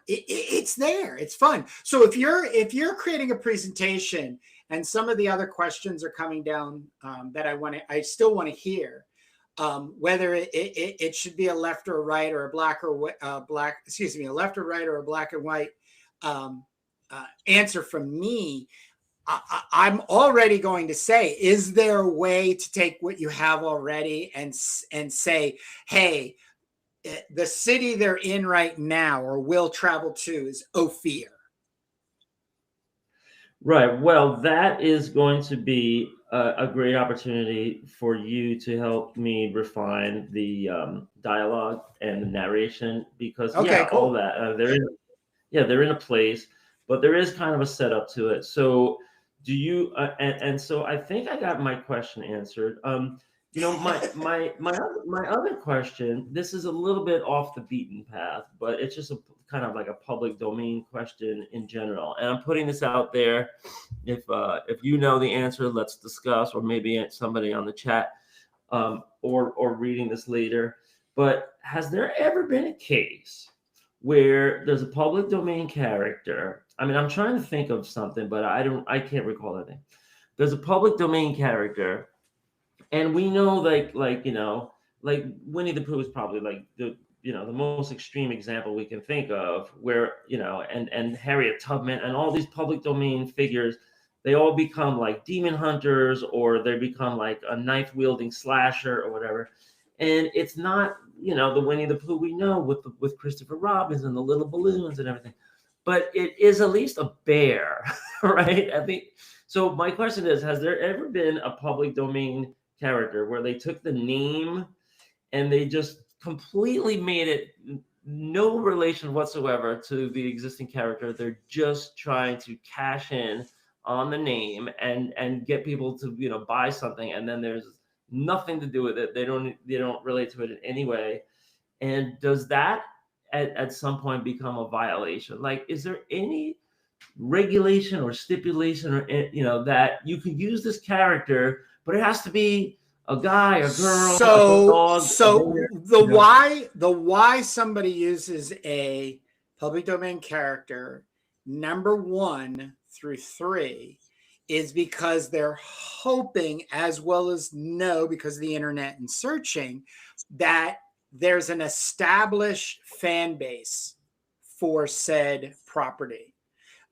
it's there. It's fun. So if you're creating a presentation and some of the other questions are coming down that I still want to hear, whether it should be a left or a right or a black or a left or right or a black and white answer from me. I'm already going to say, is there a way to take what you have already and say, hey, the city they're in right now or will travel to is Ophir? Right. Well, that is going to be a great opportunity for you to help me refine the dialogue and the narration, because cool. All that they're in a place, but there is kind of a setup to it. So do you and so I think I got my question answered. My other question, this is a little bit off the beaten path, but it's just a kind of like a public domain question in general, and I'm putting this out there. If you know the answer, let's discuss, or maybe somebody on the chat or reading this later. But has there ever been a case where there's a public domain character? I mean, I'm trying to think of something, but I can't recall anything. There's a public domain character, and we know, like Winnie the Pooh is probably like the most extreme example we can think of, where and Harriet Tubman and all these public domain figures, they all become like demon hunters, or they become like a knife wielding slasher or whatever. And it's not the Winnie the Pooh we know with Christopher Robin and the little balloons and everything, but it is at least a bear, right? I think so. My question is, has there ever been a public domain character where they took the name and they just completely made it no relation whatsoever to the existing character? They're just trying to cash in on the name and get people to buy something, and then there's nothing to do with it. They don't relate to it in any way. And does that at some point become a violation? Like, is there any regulation or stipulation or that you can use this character, but it has to be a guy, a girl, a dog? So the why somebody uses a public domain character number 1 through 3 is because they're hoping, as well as know because of the internet and searching, that there's an established fan base for said property.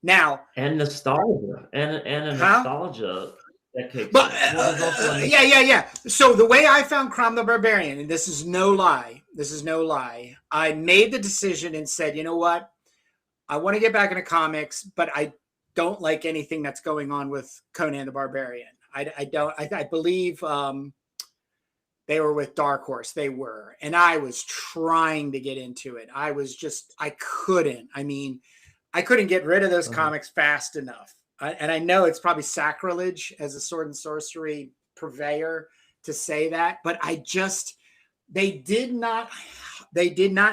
Now, and nostalgia and a huh? nostalgia that kicks But in. Well, there's also a yeah. So the way I found Crom the Barbarian, and this is no lie, I made the decision and said, you know what? I want to get back into comics, but I don't like anything that's going on with Conan the Barbarian. I don't. I believe they were with Dark Horse. They were, and I was trying to get into it. I couldn't. I mean, I couldn't get rid of those comics fast enough. And I know it's probably sacrilege as a sword and sorcery purveyor to say that, but they did not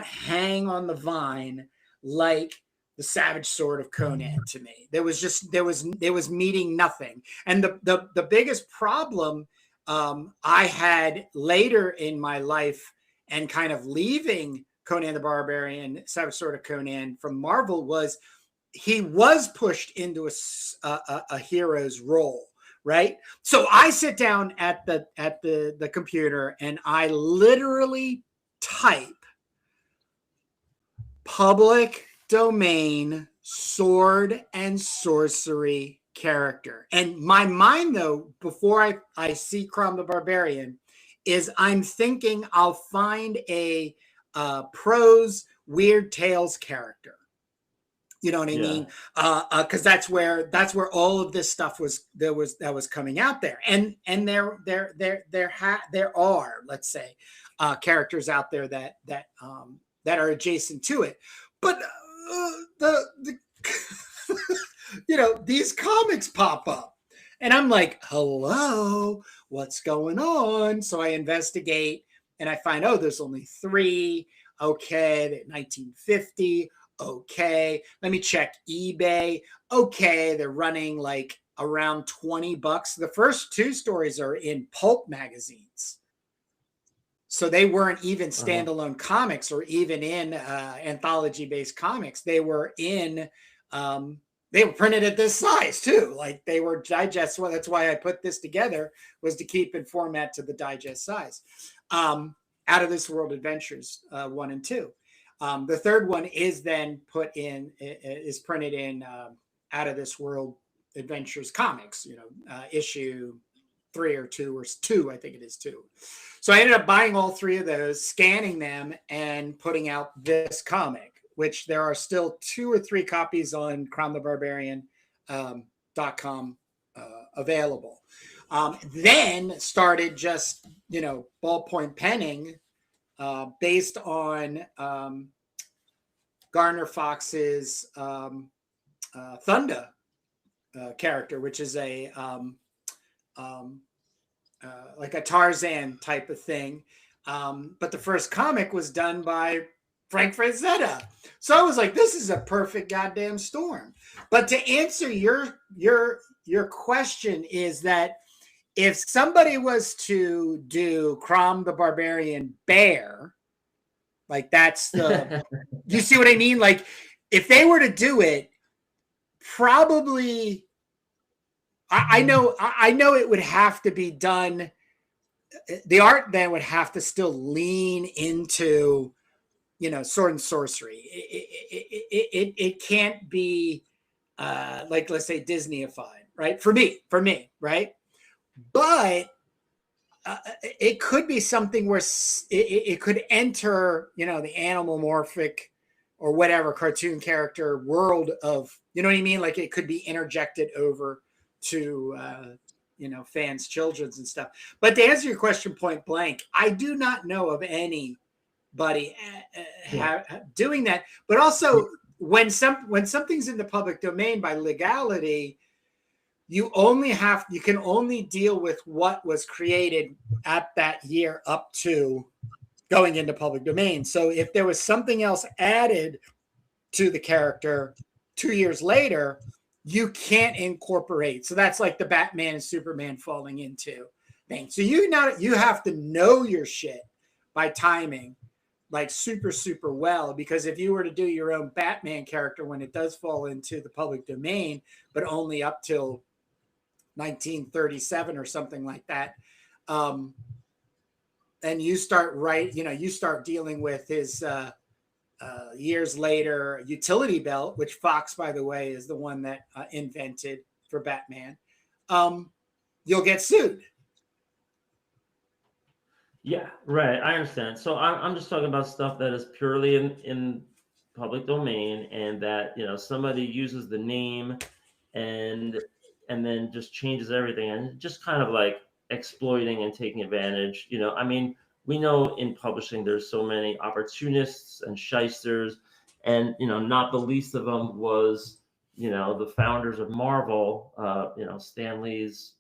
hang on the vine like the Savage Sword of Conan to me. There was meeting nothing. And the biggest problem I had later in my life and kind of leaving Conan the Barbarian, Savage Sword of Conan from Marvel was he was pushed into a hero's role, right? So I sit down at the computer and I literally type public domain sword and sorcery character. And my mind, though, before I see Crom the Barbarian, is I'm thinking I'll find a prose Weird Tales character. You know what I mean? Because that's where all of this stuff was coming out there, and there are, let's say, characters out there that are adjacent to it, but the these comics pop up, and I'm like, hello, what's going on? So I investigate, and I find, there's only 3. Okay, 1950. Okay, let me check eBay. Okay, they're running like around $20. The first 2 stories are in pulp magazines, so they weren't even standalone comics or even in anthology-based comics. They were in they were printed at this size too, like they were digest. Well, that's why I put this together, was to keep in format to the digest size. Out of This World Adventures 1 and 2. The third one is then is printed in Out of This World Adventures comics, issue 3 or 2 or 2, I think it is 2. So I ended up buying all 3 of those, scanning them, and putting out this comic, which there are still 2 or 3 copies on cromthebarbarian.com available. Then started just, ballpoint penning based on Garner Fox's Thunder character, which is a like a Tarzan type of thing. But the first comic was done by Frank Frazetta. So I was like, this is a perfect goddamn storm. But to answer your question is that if somebody was to do Crom the Barbarian Bear, like that's the, you see what I mean? Like if they were to do it, probably, I know it would have to be done. The art then would have to still lean into, sword and sorcery. It can't be like, let's say, Disneyified, right? For me, right? But it could be something where it could enter, the animalmorphic or whatever cartoon character world of, you know what I mean? Like it could be interjected over to, fans, children's and stuff. But to answer your question point blank, I do not know of anybody doing that. But also when something's in the public domain by legality, you can only deal with what was created at that year up to going into public domain. So if there was something else added to the character 2 years later, you can't incorporate. So that's like the Batman and Superman falling into thing. So you have to know your shit by timing, like super, super well, because if you were to do your own Batman character when it does fall into the public domain, but only up till 1937 or something like that, and you start you start dealing with his years later, utility belt, which Fox, by the way, is the one that invented for Batman, you'll get sued. Yeah, right. I understand. So I'm just talking about stuff that is purely in public domain, and that somebody uses the name and then just changes everything, and just kind of like exploiting and taking advantage. I mean, we know in publishing there's so many opportunists and shysters, and not the least of them was the founders of Marvel. Stan Lee's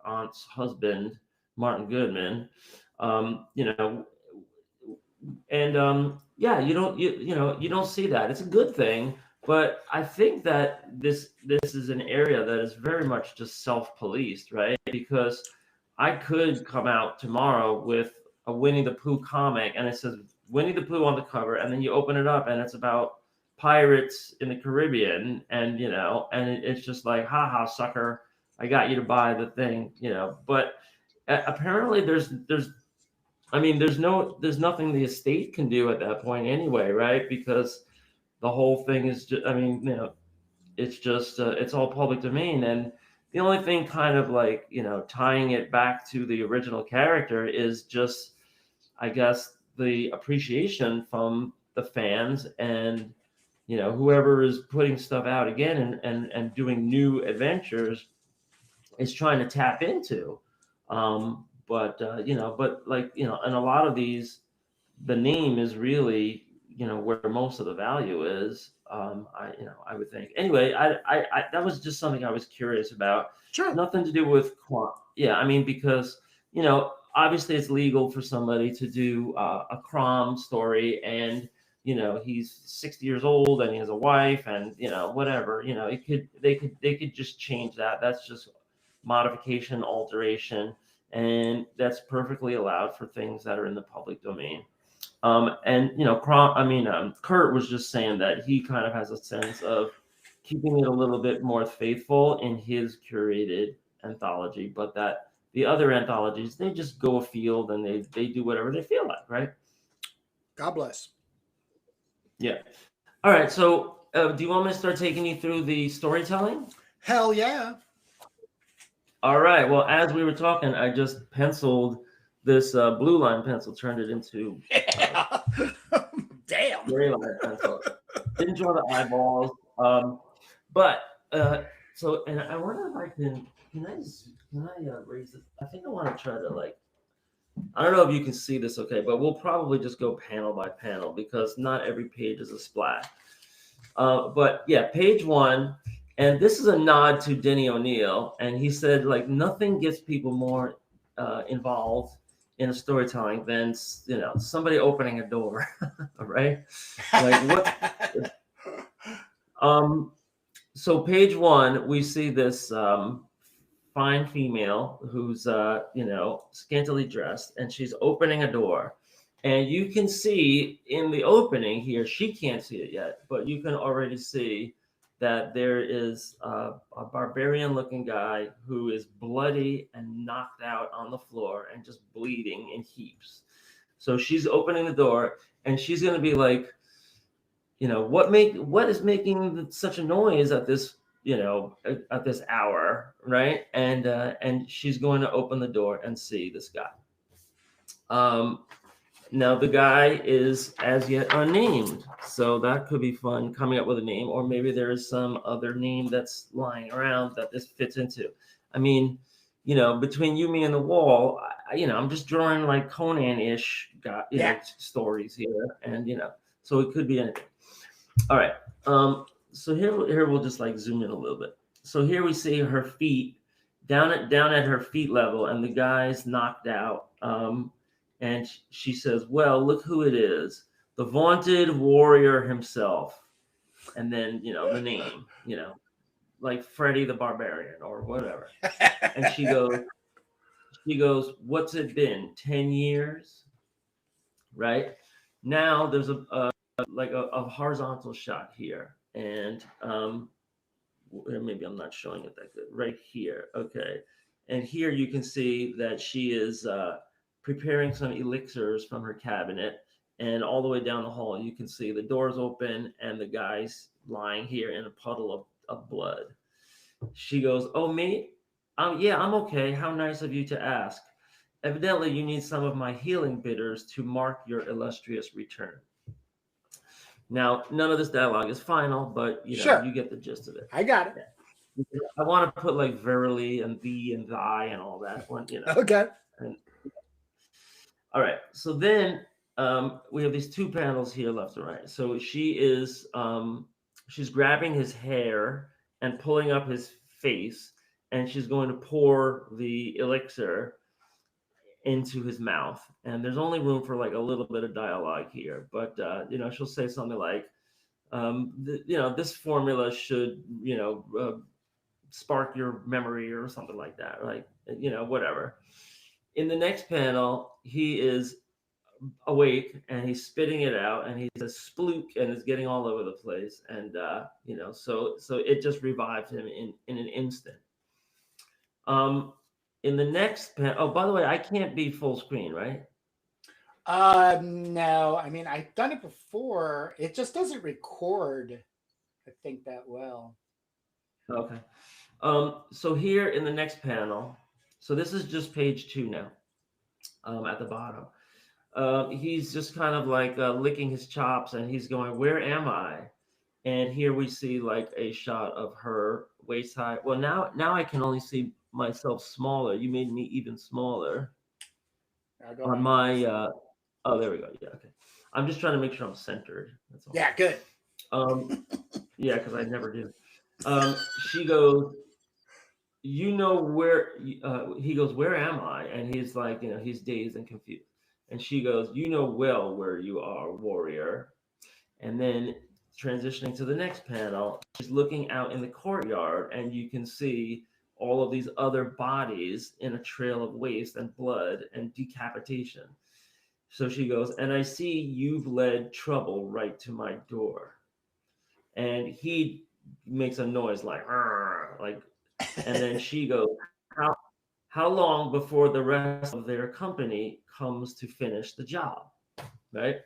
aunt's husband, Martin Goodman. You know, and yeah, you don't see that. It's a good thing, but I think that this is an area that is very much just self-policed, right? Because I could come out tomorrow with a Winnie the Pooh comic, and it says Winnie the Pooh on the cover, and then you open it up, and it's about pirates in the Caribbean, and it's just like, haha, sucker, I got you to buy the thing, But apparently, there's nothing the estate can do at that point anyway, right? Because the whole thing is just, it's just, it's all public domain. And the only thing kind of like, tying it back to the original character is just, I guess, the appreciation from the fans and, whoever is putting stuff out again and doing new adventures is trying to tap into. But like, and a lot of these, the name is really, where most of the value is. I would think. Anyway, I that was just something I was curious about. Sure. Nothing to do with yeah, I mean, because, obviously it's legal for somebody to do a CROM story, and, he's 60 years old and he has a wife, and, whatever, they could just change that. That's just modification, alteration, and that's perfectly allowed for things that are in the public domain. And Kurt was just saying that he kind of has a sense of keeping it a little bit more faithful in his curated anthology, but that the other anthologies, they just go afield and they do whatever they feel like, right? God bless. Yeah. All right. So, do you want me to start taking you through the storytelling? Hell yeah. All right. Well, as we were talking, I just penciled this blue line pencil, turned it into damn gray line pencil. Didn't draw the eyeballs, but so, and I wonder if I can I raise this? I think I want to try to, like, I don't know if you can see this, okay, but we'll probably just go panel by panel because not every page is a splash. But yeah, page 1. And this is a nod to Denny O'Neil, and he said, like, nothing gets people more involved in a storytelling than somebody opening a door, right? Like what? So page 1, we see this fine female who's scantily dressed, and she's opening a door. And you can see in the opening here, she can't see it yet, but you can already see that there is a barbarian looking guy who is bloody and knocked out on the floor and just bleeding in heaps. So she's opening the door, and she's going to be like, what is making such a noise at this, at this hour, right? And she's going to open the door and see this guy. Now the guy is as yet unnamed, so that could be fun, coming up with a name, or maybe there is some other name that's lying around that this fits into. I mean, between you, me, and the wall, I'm just drawing like Conan-ish stories here, and so it could be anything. All right, so here we'll just like zoom in a little bit. So here we see her feet down at her feet level, and the guy's knocked out. And she says, well, look who it is, the vaunted warrior himself. And then, the name, like Freddy the Barbarian or whatever. And she goes, what's it been, 10 years? Right? Now there's a horizontal shot here. And maybe I'm not showing it that good. Right here. Okay. And here you can see that she is preparing some elixirs from her cabinet, And all the way down the hall, you can see the doors open and the guy's lying here in a puddle of blood. She goes, "Oh, me? Yeah, I'm okay. How nice of you to ask. Evidently, you need some of my healing bitters to mark your illustrious return." Now, none of this dialogue is final, but Sure. you get the gist of it. I got it. I want to put like verily and thee and thy and all that one, Okay. And all right. So then we have these two panels here, left and right. So she's grabbing his hair and pulling up his face, and she's going to pour the elixir into his mouth. And there's only room for like a little bit of dialogue here, but she'll say something like, this formula should, spark your memory or something like that, like, whatever. In the next panel, he is awake and he's spitting it out and he's a splook and it's getting all over the place. And, so it just revived him in an instant. In the next panel, oh, by the way, I can't be full screen, right? No, I mean, I've done it before. It just doesn't record, I think, that well. Okay. So here in the next panel, so this is just page 2 now, at the bottom. He's just kind of like licking his chops and he's going, "Where am I?" And here we see like a shot of her waist high. Well, now I can only see myself smaller. You made me even smaller on my, oh, there we go. Yeah. Okay. I'm just trying to make sure I'm centered. That's all. Yeah. Good. Yeah, because I never do. She goes, where, he goes, "Where am I?" And he's like, he's dazed and confused. And she goes, "Well where you are, warrior." And then transitioning to the next panel, she's looking out in the courtyard and you can see all of these other bodies in a trail of waste and blood and decapitation. So she goes, "And I see you've led trouble right to my door." And he makes a noise like, and then she goes, how long before the rest of their company comes to finish the job, right?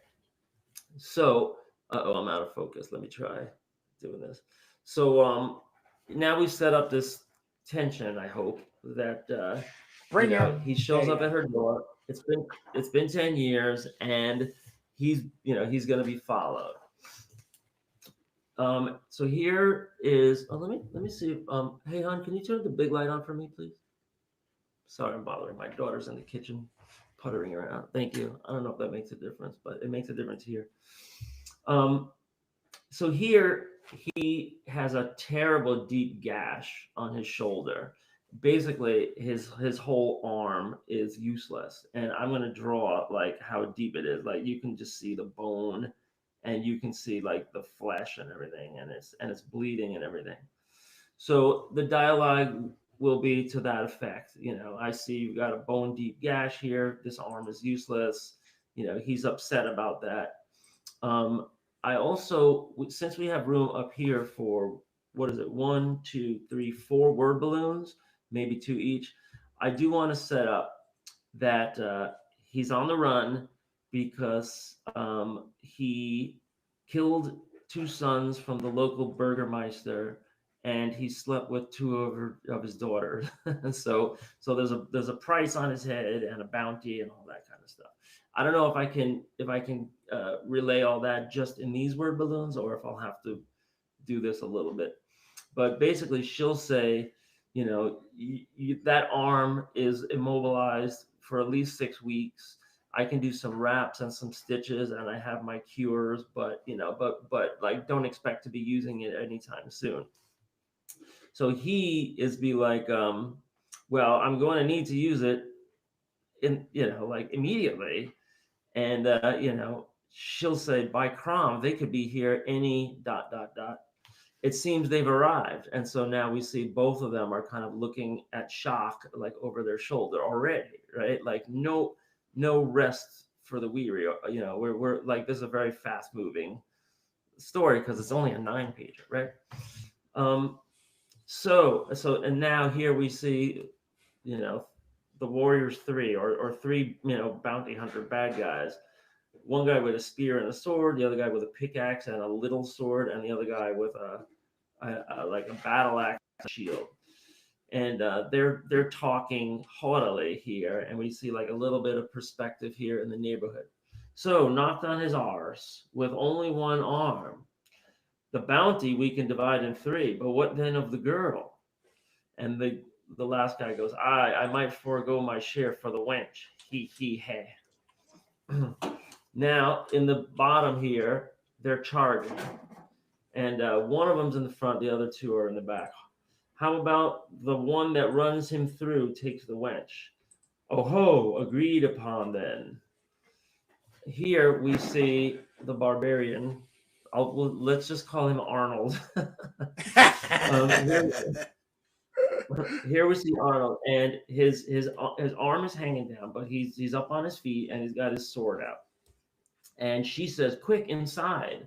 So, I'm out of focus. Let me try doing this. So now we set up this tension, I hope, that he shows up at her door. It's been 10 years and he's going to be followed. So here is, let me see. Hey, hon, can you turn the big light on for me, please? Sorry, I'm bothering. My daughter's in the kitchen puttering around. Thank you. I don't know if that makes a difference, but it makes a difference here. So here he has a terrible deep gash on his shoulder. Basically, his whole arm is useless. And I'm going to draw like how deep it is. Like you can just see the bone and you can see like the flesh and everything, and it's bleeding and everything. So the dialogue will be to that effect. I see you've got a bone deep gash here. This arm is useless. He's upset about that. I also, since we have room up here for, 1, 2, 3, 4 word balloons, maybe 2 each, I do want to set up that he's on the run because he killed 2 sons from the local burgermeister and he slept with 2 of his daughters. so there's a price on his head and a bounty and all that kind of stuff. I don't know if I can relay all that just in these word balloons or if I'll have to do this a little bit. But basically, she'll say, that arm is immobilized for at least 6 weeks. I can do some wraps and some stitches, and I have my cures, but like don't expect to be using it anytime soon. So he is be like, well, I'm going to need to use it like immediately. And, she'll say, "By CROM, they could be here any ... It seems they've arrived." And so now we see both of them are kind of looking at shock, like over their shoulder already, right? Like no rest for the weary. We're like, this is a very fast moving story because it's only a 9-pager, right? And now here we see, the Warriors 3 or 3, bounty hunter bad guys one guy with a spear and a sword, the other guy with a pickaxe and a little sword, and the other guy with like a battle axe shield. And they're talking haughtily here, and we see like a little bit of perspective here in the neighborhood. So knocked on his arse with only one arm. The bounty we can divide in 3, but what then of the girl? And the last guy goes, I might forego my share for the wench. He. Now in the bottom here, they're charging, and one of them's in the front, the other 2 are in the back. How about the one that runs him through takes the wench? Oh ho, agreed upon then. Here we see the barbarian. Let's just call him Arnold. Here we see Arnold, and his arm is hanging down, but he's up on his feet, and he's got his sword out. And she says, "Quick, inside!"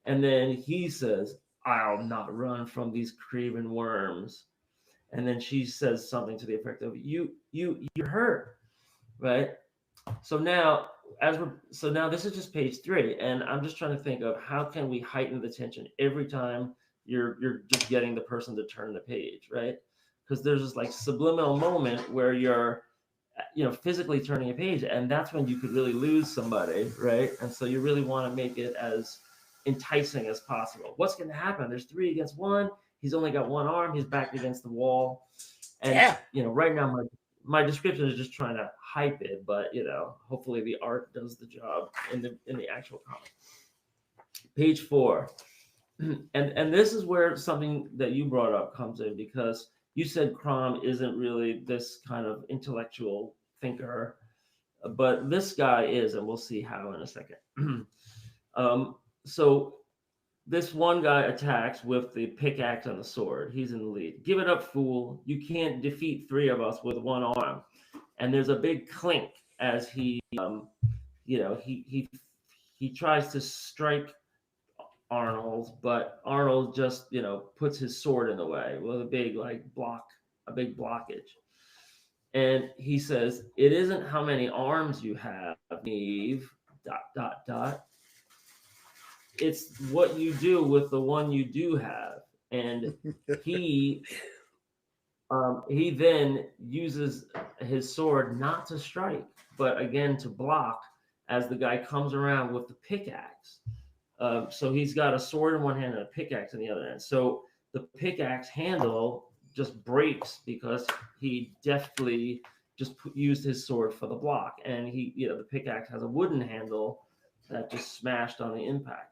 And then he says, "I'll not run from these craven worms." And then she says something to the effect of, "You're hurt, right?" So now this is just page 3, and I'm just trying to think of how can we heighten the tension every time you're just getting the person to turn the page, right? Because there's this like subliminal moment where you're physically turning a page, and that's when you could really lose somebody, right? And so you really want to make it as enticing as possible. What's going to happen? There's 3 against 1. He's only got one arm. He's backed against the wall, and right now my description is just trying to hype it, but hopefully the art does the job in the actual comic. Page 4, and this is where something that you brought up comes in, because you said CROM isn't really this kind of intellectual thinker, but this guy is, and we'll see how in a second. So this one guy attacks with the pickaxe and the sword. He's in the lead. "Give it up, fool. You can't defeat 3 of us with one arm." And there's a big clink as he tries to strike Arnold, but Arnold just, puts his sword in the way with a big blockage. And he says, "It isn't how many arms you have, Neve, ... It's what you do with the one you do have." And he then uses his sword not to strike, but again to block as the guy comes around with the pickaxe. So he's got a sword in one hand and a pickaxe in the other hand. So the pickaxe handle just breaks because he deftly just used his sword for the block. And the pickaxe has a wooden handle that just smashed on the impact.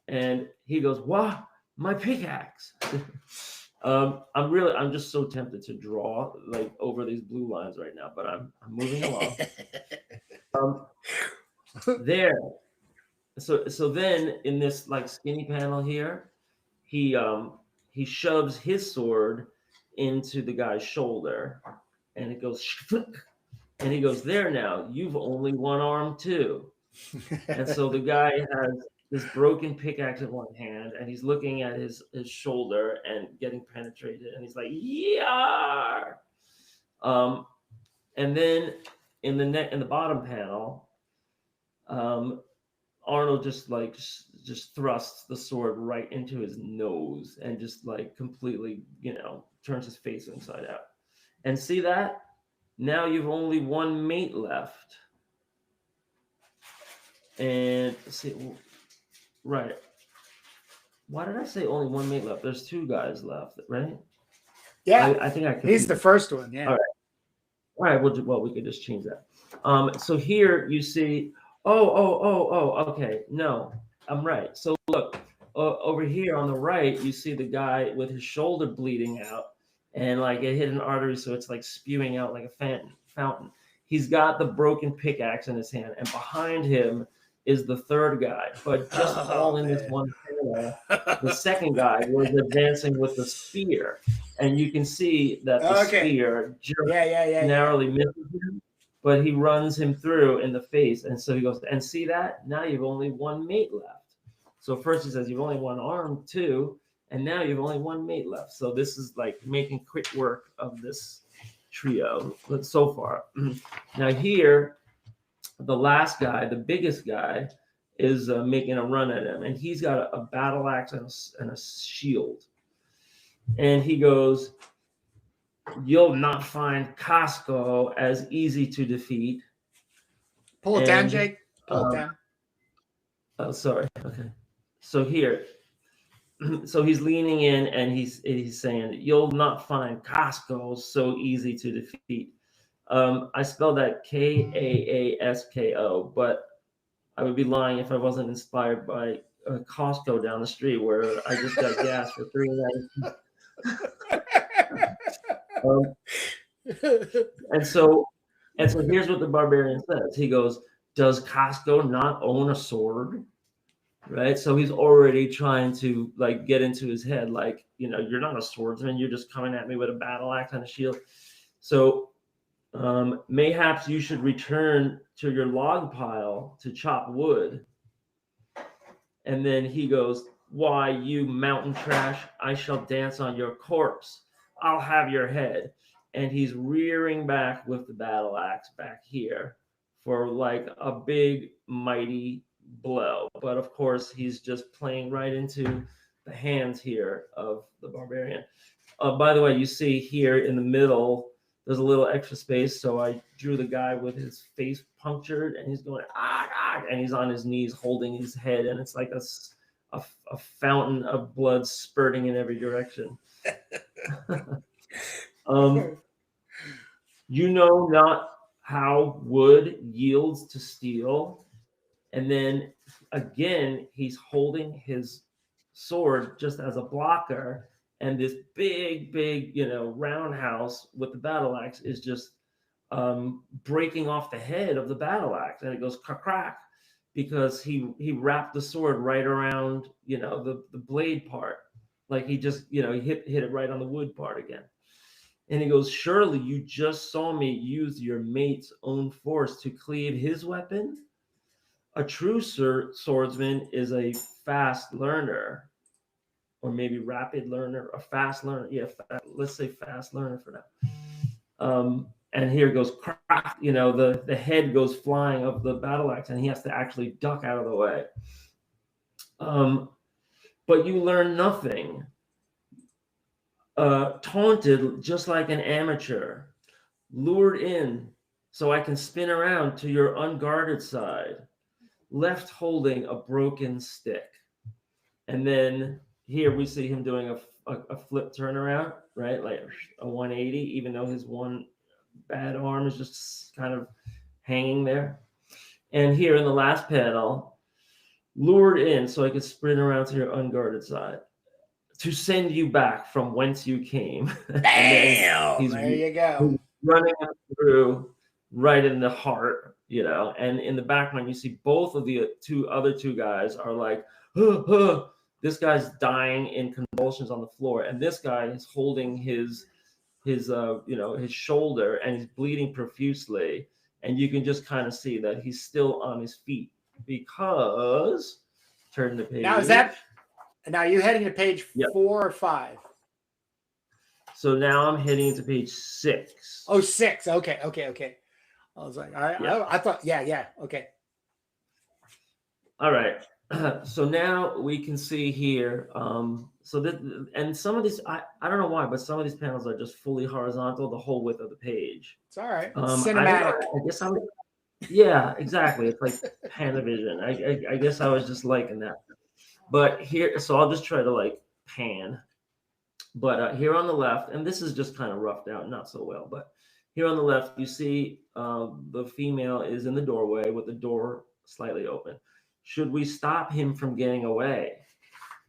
And he goes, "Wow, my pickaxe!" I'm just so tempted to draw like over these blue lines right now, but I'm moving along. There. So then in this like skinny panel here, he shoves his sword into the guy's shoulder, and it goes and he goes, "There now, you've only one arm too." And so the guy has this broken pickaxe in one hand, and he's looking at his shoulder and getting penetrated, and he's like, "Yeah." And then in the bottom panel, Arnold just thrusts the sword right into his nose and just like completely, turns his face inside out. And see that? Now you've only one mate left. And see, right. Why did I say only one mate left? There's 2 guys left, right? Yeah. I think I could. He's the first one. Yeah. All right. Well, we could just change that. So here you see. Oh. Okay. No, I'm right. So look, over here on the right, you see the guy with his shoulder bleeding out, and like it hit an artery, so it's like spewing out like a fountain. He's got the broken pickaxe in his hand, and behind him is the third guy. But just all in this one panel, the second guy was advancing with the spear, and you can see that the spear just narrowly misses him, but he runs him through in the face. And so he goes, "And see that? Now you've only one mate left." So first he says, "You've only one arm too, and now you've only one mate left." So this is like making quick work of this trio so far. Now here, the last guy, the biggest guy, is making a run at him, and he's got a battle axe and a shield. And he goes, "You'll not find Costco as easy to defeat." Pull it down, And, Jake. Pull it down. Oh, sorry. Okay. So here, so he's leaning in and he's saying, "You'll not find Costco so easy to defeat." I spelled that Kaasko, but I would be lying if I wasn't inspired by Costco down the street where I just got gas for $3.99. And so here's what the Barbarian says. He goes, "Does Costco not own a sword?" Right? So he's already trying to like get into his head, like, you're not a swordsman. You're just coming at me with a battle axe and a shield. So mayhaps you should return to your log pile to chop wood. And then he goes, "Why, you mountain trash, I shall dance on your corpse. I'll have your head." And he's rearing back with the battle axe back here for like a big, mighty blow. But of course, he's just playing right into the hands here of the Barbarian. By the way, you see here in the middle, there's a little extra space. So I drew the guy with his face punctured and he's going, "Ah, ah," and he's on his knees holding his head. And it's like a fountain of blood spurting in every direction. You know not how wood yields to steel. And then again, he's holding his sword just as a blocker. And this big, roundhouse with the battle axe is just breaking off the head of the battle axe. And it goes crack, because he wrapped the sword right around, the blade part. Like he just, he hit it right on the wood part again. And he goes, "Surely you just saw me use your mate's own force to cleave his weapon? A true swordsman is a fast learner," or maybe rapid learner, a fast learner. Yeah, let's say fast learner for now. And here goes crack, the head goes flying of the battle axe, and he has to actually duck out of the way. But you learn nothing. Taunted just like an amateur, lured in so I can spin around to your unguarded side, left holding a broken stick. And then here we see him doing a flip turnaround, right? Like a 180, even though his one bad arm is just kind of hanging there. And here in the last panel, lured in so I could sprint around to your unguarded side, to send you back from whence you came. Damn, there you go. Running through right in the heart, and in the background, you see both of the other two guys are like, "Huh, huh." This guy's dying in convulsions on the floor, and this guy is holding his shoulder, and he's bleeding profusely. And you can just kind of see that he's still on his feet because, turn the page. Now you're heading to page 4 or 5? So now I'm heading to page 6. Oh, 6. Okay. I was like, all right. Yeah. I thought, yeah. Okay. All right. So now we can see here. So that, and some of these, I don't know why, but some of these panels are just fully horizontal the whole width of the page. It's all right. Cinematic. I guess yeah, exactly. It's like Panavision. I guess I was just liking that. But here, so I'll just try to like pan. But here on the left, and this is just kind of roughed out, not so well, but here on the left, you see the female is in the doorway with the door slightly open. Should we stop him from getting away?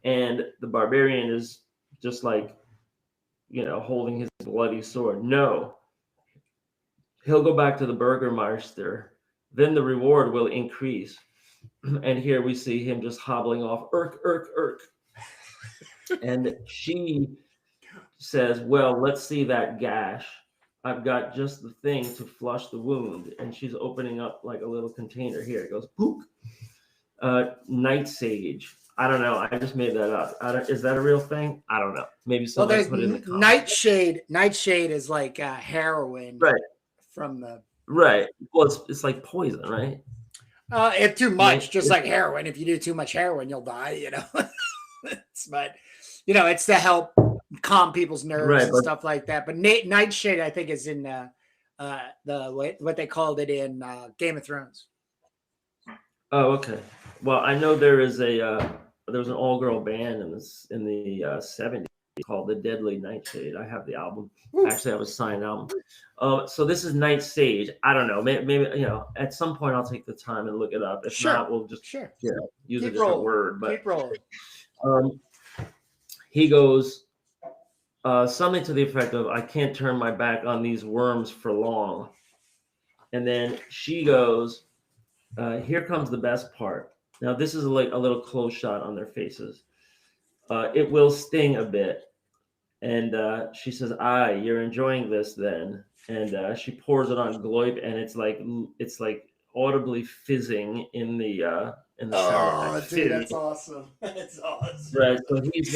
And the Barbarian is just like, holding his bloody sword. No. He'll go back to the Burgermeister. Then the reward will increase. And here we see him just hobbling off. Irk. And she says, "Well, let's see that gash. I've got just the thing to flush the wound." And she's opening up like a little container. Here it goes. Pook. Night sage. I don't know. I just made that up. Is that a real thing? I don't know. Maybe somebody put it in the comments. Nightshade is like heroin, right? From the Right. Well, it's like poison, right? If too much, Right. just like heroin. If you do too much heroin, you'll die. But it's to help calm people's nerves Right. and But stuff like that. But Nightshade, I think, is in what they called it in Game of Thrones. oh, okay. Well, I know there is there was an all-girl band in the 70s called the Deadly Nightshade. I have the album. Oof. Actually, I have a signed album. So this is Night Sage. I don't know. Maybe at some point I'll take the time and look it up. If Sure. not, we'll just Sure. use Keep a different rolling. word. But Keep rolling. he goes something to the effect of, "I can't turn my back on these worms for long." And then she goes, "Here comes the best part." Now this is like a little close shot on their faces. It will sting a bit. And she says, "Aye, you're enjoying this then." And she pours it on Gloip, and it's like audibly fizzing in the sound. Oh, dude, that's awesome. That's awesome. Right. So he's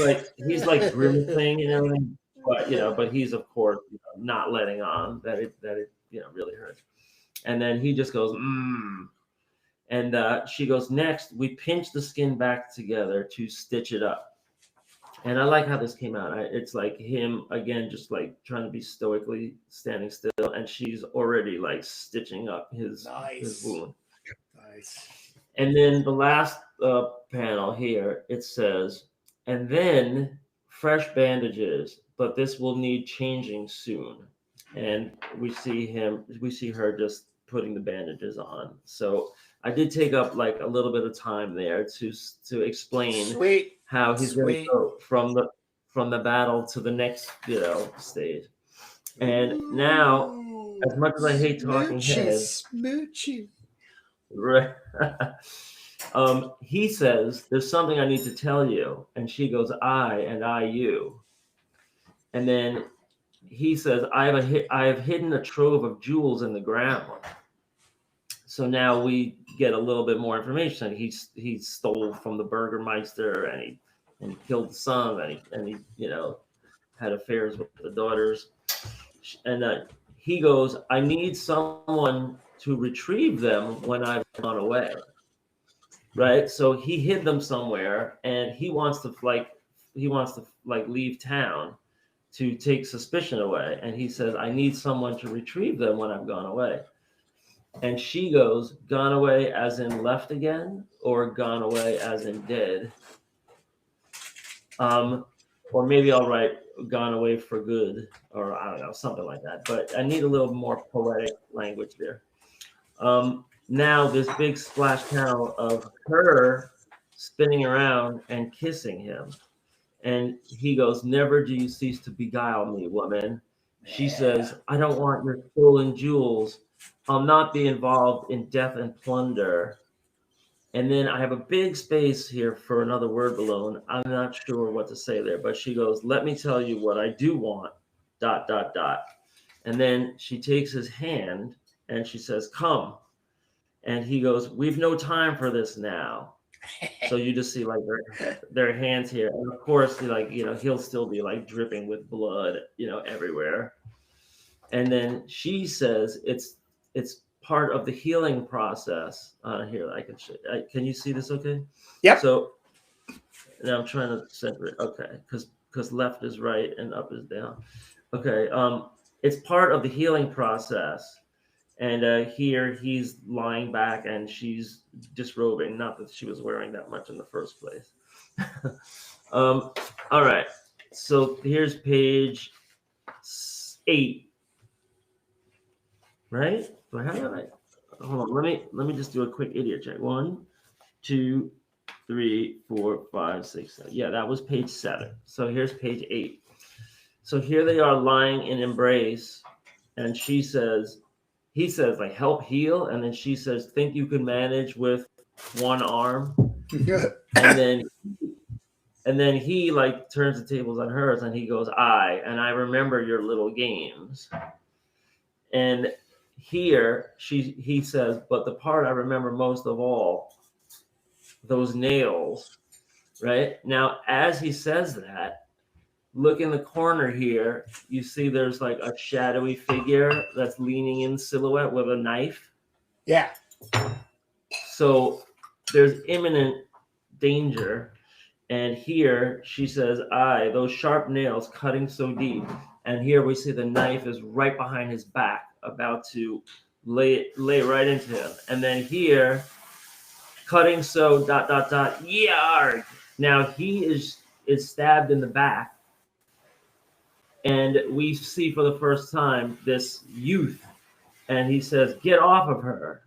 like grimacing and everything, but he's of course not letting on that it really hurts. And then he just goes, mmm. And she goes, "Next, we pinch the skin back together to stitch it up." And I like how this came out. It's like him again, just like trying to be stoically standing still, and she's already like stitching up his wound. Nice. And then the last panel here, it says, "And then fresh bandages, but this will need changing soon." And we see her just putting the bandages on. So I did take up like a little bit of time there to explain how he's going to go from the battle to the next stage. And now, as much as I hate talking heads, Smoochy. right? He says, "There's something I need to tell you," and she goes, "I," and "I you." And then he says, I have hidden a trove of jewels in the ground." So now we get a little bit more information. He stole from the Burgermeister, and he killed the son, and he had affairs with the daughters. And he goes, "I need someone to retrieve them when I've gone away." Right? So he hid them somewhere, and he wants to leave town to take suspicion away. And he says, "I need someone to retrieve them when I've gone away." And she goes, "Gone away as in left again, or gone away as in dead?" Or maybe I'll write "gone away for good," or I don't know, something like that. But I need a little more poetic language there. Now this big splash panel of her spinning around and kissing him. And he goes, "Never do you cease to beguile me, woman." She says, "I don't want your stolen jewels. I'll not be involved in death and plunder." And then I have a big space here for another word balloon. I'm not sure what to say there, but she goes, "Let me tell you what I do want, ... And then she takes his hand and she says, "Come." And he goes, "We've no time for this now." So you just see like their hands here. And of course, he'll still be like dripping with blood, everywhere. And then she says, it's part of the healing process. Here, I can show. Can you see this okay? Yep. So now I'm trying to separate. Okay, because left is right and up is down. Okay. It's part of the healing process. And here he's lying back and she's disrobing. Not that she was wearing that much in the first place. All right. So here's page 8. Right? Do I have that right? Hold on. Let me just do a quick idiot check. 1, 2, 3, 4, 5, 6, 7. Yeah, that was page 7. So here's page 8. So here they are lying in embrace, and he says, like, "Help heal," and then she says, "Think you can manage with one arm?" and then he like turns the tables on hers, and he goes, "I remember your little games." And here he says, "But the part I remember most of all, those nails." Right now, as he says that, look in the corner here, you see there's like a shadowy figure that's leaning in silhouette with a knife. Yeah. So there's imminent danger. And here she says, "Aye, those sharp nails cutting so deep." And here we see the knife is right behind his back, about to lay right into him. And then here, cutting so ... yarg. Now he is stabbed in the back. And we see for the first time this youth, and he says, "Get off of her,"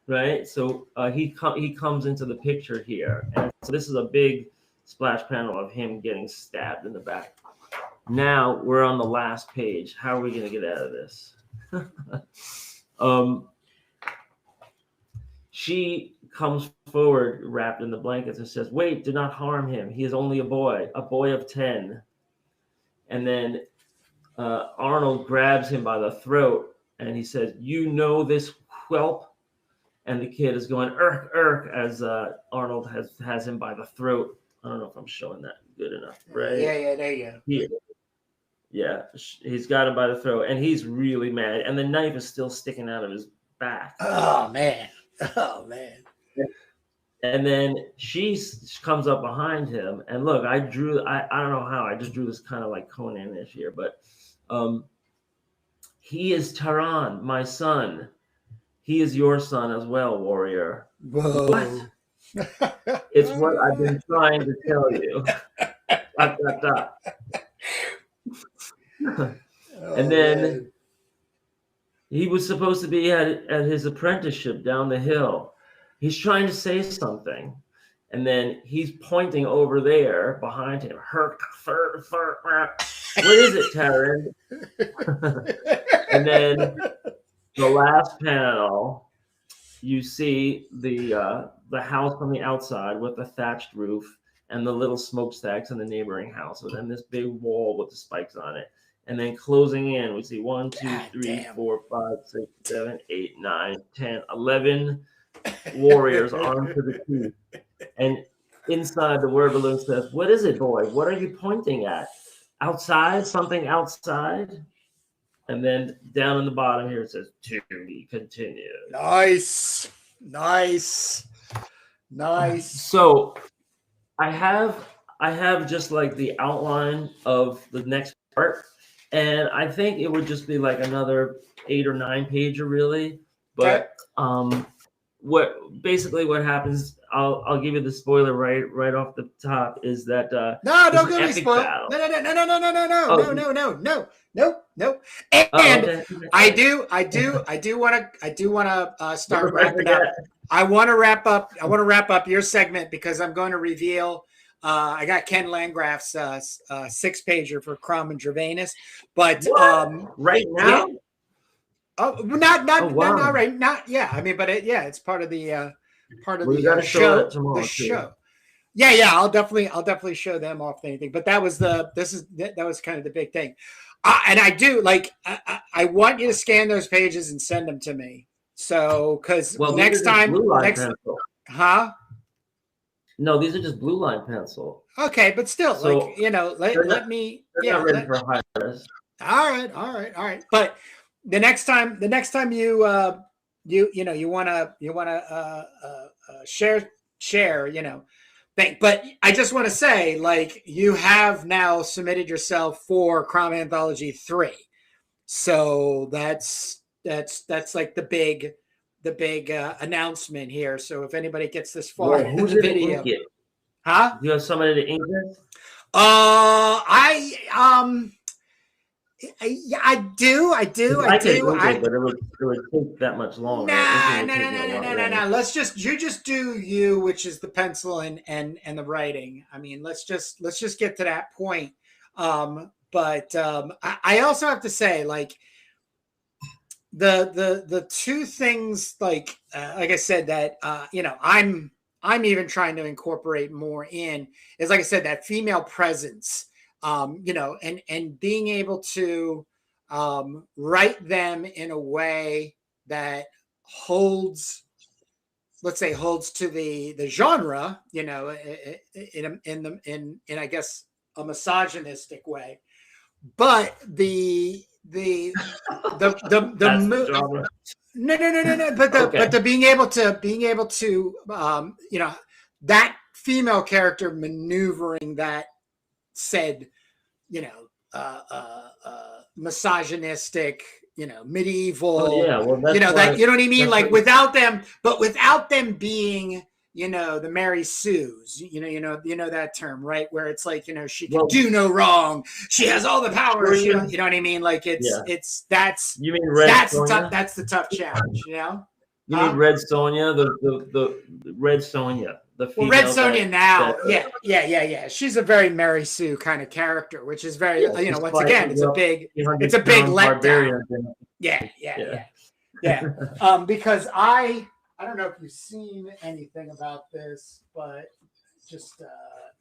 right? So he comes into the picture here, and so this is a big splash panel of him getting stabbed in the back. Now we're on the last page. How are we going to get out of this? She comes forward wrapped in the blankets and says, "Wait, do not harm him. He is only a boy of 10. And then Arnold grabs him by the throat and he says, "You know this, whelp?" And the kid is going, "Irk, irk," as Arnold has him by the throat. I don't know if I'm showing that good enough, right? Yeah, there you go. Yeah, he's got him by the throat, and he's really mad. And the knife is still sticking out of his back. Oh, man. And then she comes up behind him, and look, I don't know how, I just drew this kind of like Conan-ish here, but he is Taran, my son. He is your son as well, warrior. Whoa. What? It's what I've been trying to tell you. ... And then he was supposed to be at his apprenticeship down the hill. He's trying to say something, and then he's pointing over there behind him. What is it, Taryn? And then the last panel, you see the house from the outside with the thatched roof and the little smokestacks in the neighboring house, and then this big wall with the spikes on it. And then closing in, we see 1, 2, 3, 4, 5, 6, 7, 8, 9, 10, 11 warriors armed to the teeth. And inside, the word balloon says, "What is it, boy? What are you pointing at? Outside? Something outside?" And then down in the bottom here it says, "To be continued." Nice. So I have just like the outline of the next part, and I think it would just be like another 8 or 9 pager, really. But what happens? I'll give you the spoiler right off the top, is that no, don't give me spoil. No. And okay. I do want to start wrapping up. I want to wrap up your segment because I'm going to reveal. I got Ken Landgraf's 6-pager for Crom and Gervanus, but right now. Yeah. Oh, not right. Not I mean, but it's part of the show. The show. Yeah. I'll definitely show them off anything. But that was kind of the big thing. And I do like. I want you to scan those pages and send them to me. So, because next time, huh? No, these are just blue line pencil. Okay, but still, so let me. Not ready for high-res. All right. But the next time you want to share, thing. But I just want to say, like, you have now submitted yourself for CROM Anthology 3, so that's like the big announcement here. So if anybody gets this far in the video, huh? You have somebody to ink it? I do. But it would take that much longer. No. Let's just do you, which is the pencil and the writing. I mean, let's just get to that point. But I also have to say, like, the two things, like I said, that I'm even trying to incorporate more in is, like I said, that female presence. And being able to write them in a way that holds to the genre, in I guess a misogynistic way. But the That's the genre. no. But Okay. the being able to you know, that female character maneuvering that said, you know, misogynistic, you know, medieval, Oh yeah, well that's you know, why that, you know what I mean? that's Like why without them being, you know, the Mary Sues, you know that term, right? Where it's like, you know, she can well do no wrong. She has all the power. were She, you you know what I mean? Like yeah. that's You mean Red Sonja? that's the tough challenge, you know? You mean Red Sonja, the Red Sonja, the Well, Red female Sonja that now, yeah. She's a very Mary Sue kind of character, which is very, yeah, you know, she's once fighting again, it's a big 300-pound letdown. barbarian. Yeah. Yeah. Because I don't know if you've seen anything about this, but just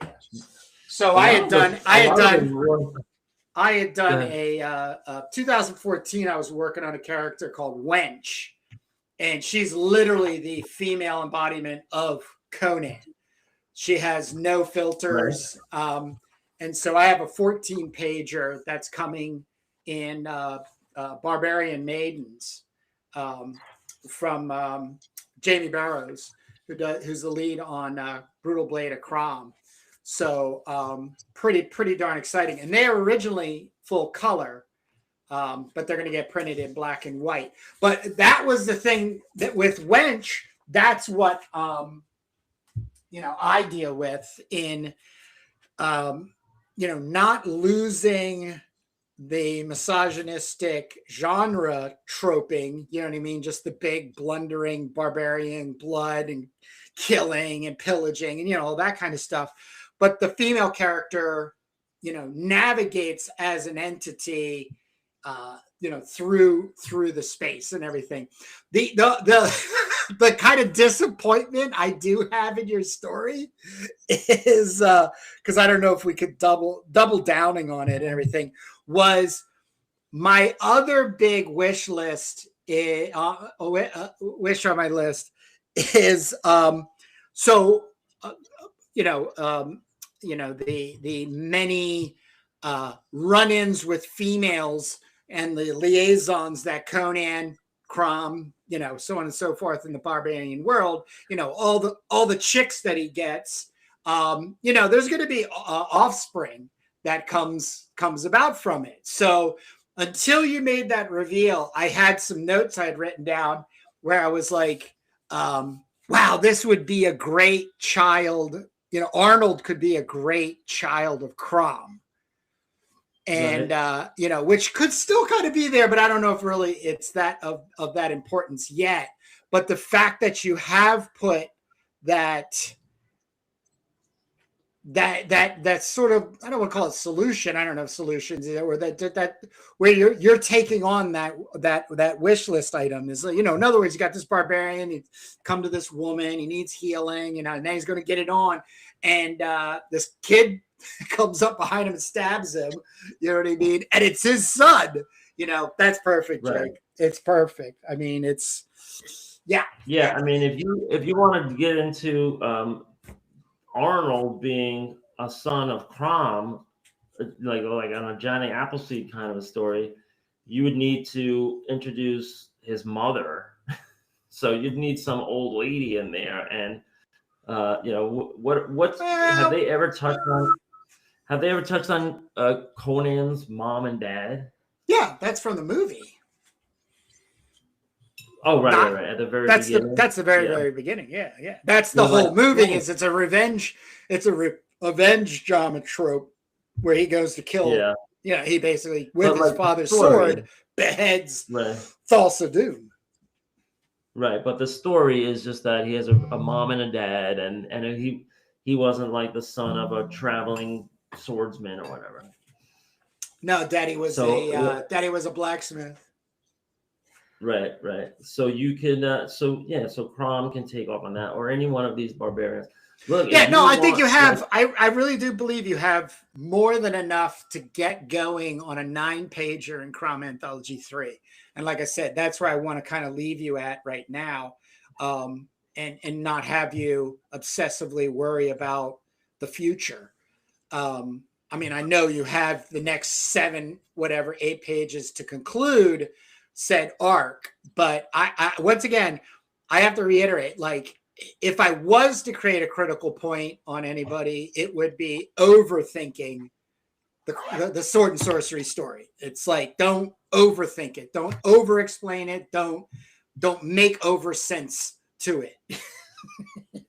yeah. So I had done a 2014. I was working on a character called Wench, and she's literally the female embodiment of Conan. She has no filters, and so I have a 14 pager that's coming in Barbarian Maidens from Jamie Barrows, who's the lead on Brutal Blade of CROM. So pretty darn exciting. And they're originally full color, but they're going to get printed in black and white. But that was the thing that with Wench, that's what you know, I deal with in you know, not losing the misogynistic genre troping, you know what I mean? Just the big blundering barbarian blood and killing and pillaging and, you know, all that kind of stuff. But the female character, you know, navigates as an entity, you know, through the space and everything. The the kind of disappointment I do have in your story is because I don't know if we could double downing on it and everything, was my other big wish list wish on my list is you know, the many run-ins with females and the liaisons that Conan, CROM, you know, so on and so forth in the barbarian world, you know, all the chicks that he gets, you know, there's going to be offspring that comes about from it. So until you made that reveal, I had some notes I had written down where I was like, wow, this would be a great child. You know, Arnold could be a great child of CROM. And, right. You know, which could still kind of be there, but I don't know if really it's that of that importance yet. But the fact that you have put that sort of, I don't want to call it solution. I don't know if solutions or that where you're taking on that wish list item is, you know, in other words, you got this barbarian, he's come to this woman, he needs healing, you know, and now he's going to get it on. And this kid comes up behind him and stabs him, you know what I mean? And it's his son, you know. That's perfect, Jake. Right. It's perfect. I mean, it's yeah. I mean, if you wanted to get into Arnold being a son of CROM, like on a Johnny Appleseed kind of a story, you would need to introduce his mother. So you'd need some old lady in there. And you know, what have they ever touched on? Have they ever touched on Conan's mom and dad? Yeah, that's from the movie. Oh, right. At the very beginning. That's the very beginning. Yeah. That's the whole movie. Is it's a revenge. It's a revenge drama trope where he goes to kill. Yeah. You know, he basically with his father's sword beheads Thulsa Doom. Right, but the story is just that he has a mom and a dad, and he wasn't like the son of a traveling swordsman or whatever. No, daddy was a blacksmith. Right. So you can so CROM can take off on that, or any one of these barbarians. Look, I think you have. I really do believe you have more than enough to get going on a 9-pager in CROM Anthology 3. And like I said, that's where I want to kind of leave you at right now, and not have you obsessively worry about the future. I mean, I know you have the next 8 pages to conclude said arc, but I once again, I have to reiterate, like, if I was to create a critical point on anybody, it would be overthinking the sword and sorcery story. It's like, don't overthink it, don't over explain it, don't make over sense to it.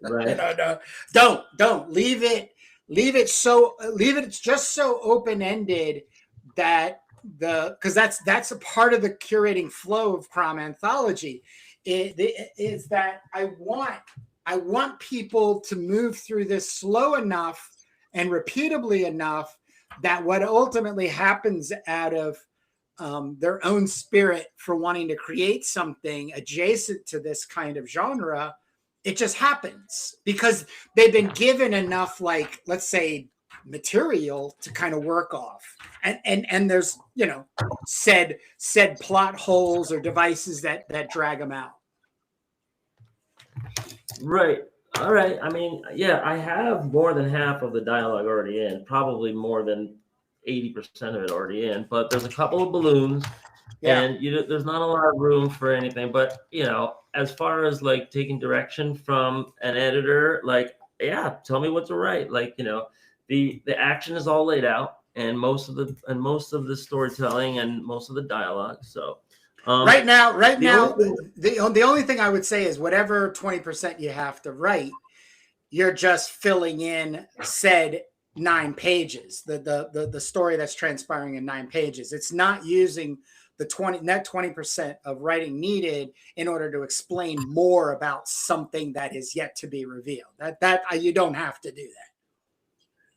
Right. Don't leave it it's just so open-ended that because that's a part of the curating flow of CROM Anthology. It is that I want people to move through this slow enough and repeatably enough that what ultimately happens out of their own spirit for wanting to create something adjacent to this kind of genre, it just happens because they've been given enough, like, let's say, material to kind of work off. And there's, said plot holes or devices that drag them out. Right. All right. I mean, yeah, I have more than half of the dialogue already in, probably more than 80% of it already in, but there's a couple of balloons. Yeah. And there's not a lot of room for anything. But as far as like taking direction from an editor, like, yeah, tell me what to write. Like, the action is all laid out, and most of the storytelling and most of the dialogue. So right now, the only thing I would say is whatever 20% you have to write, you're just filling in said 9 pages, the story that's transpiring in 9 pages. It's not using the 20% of writing needed in order to explain more about something that is yet to be revealed. That you don't have to do that.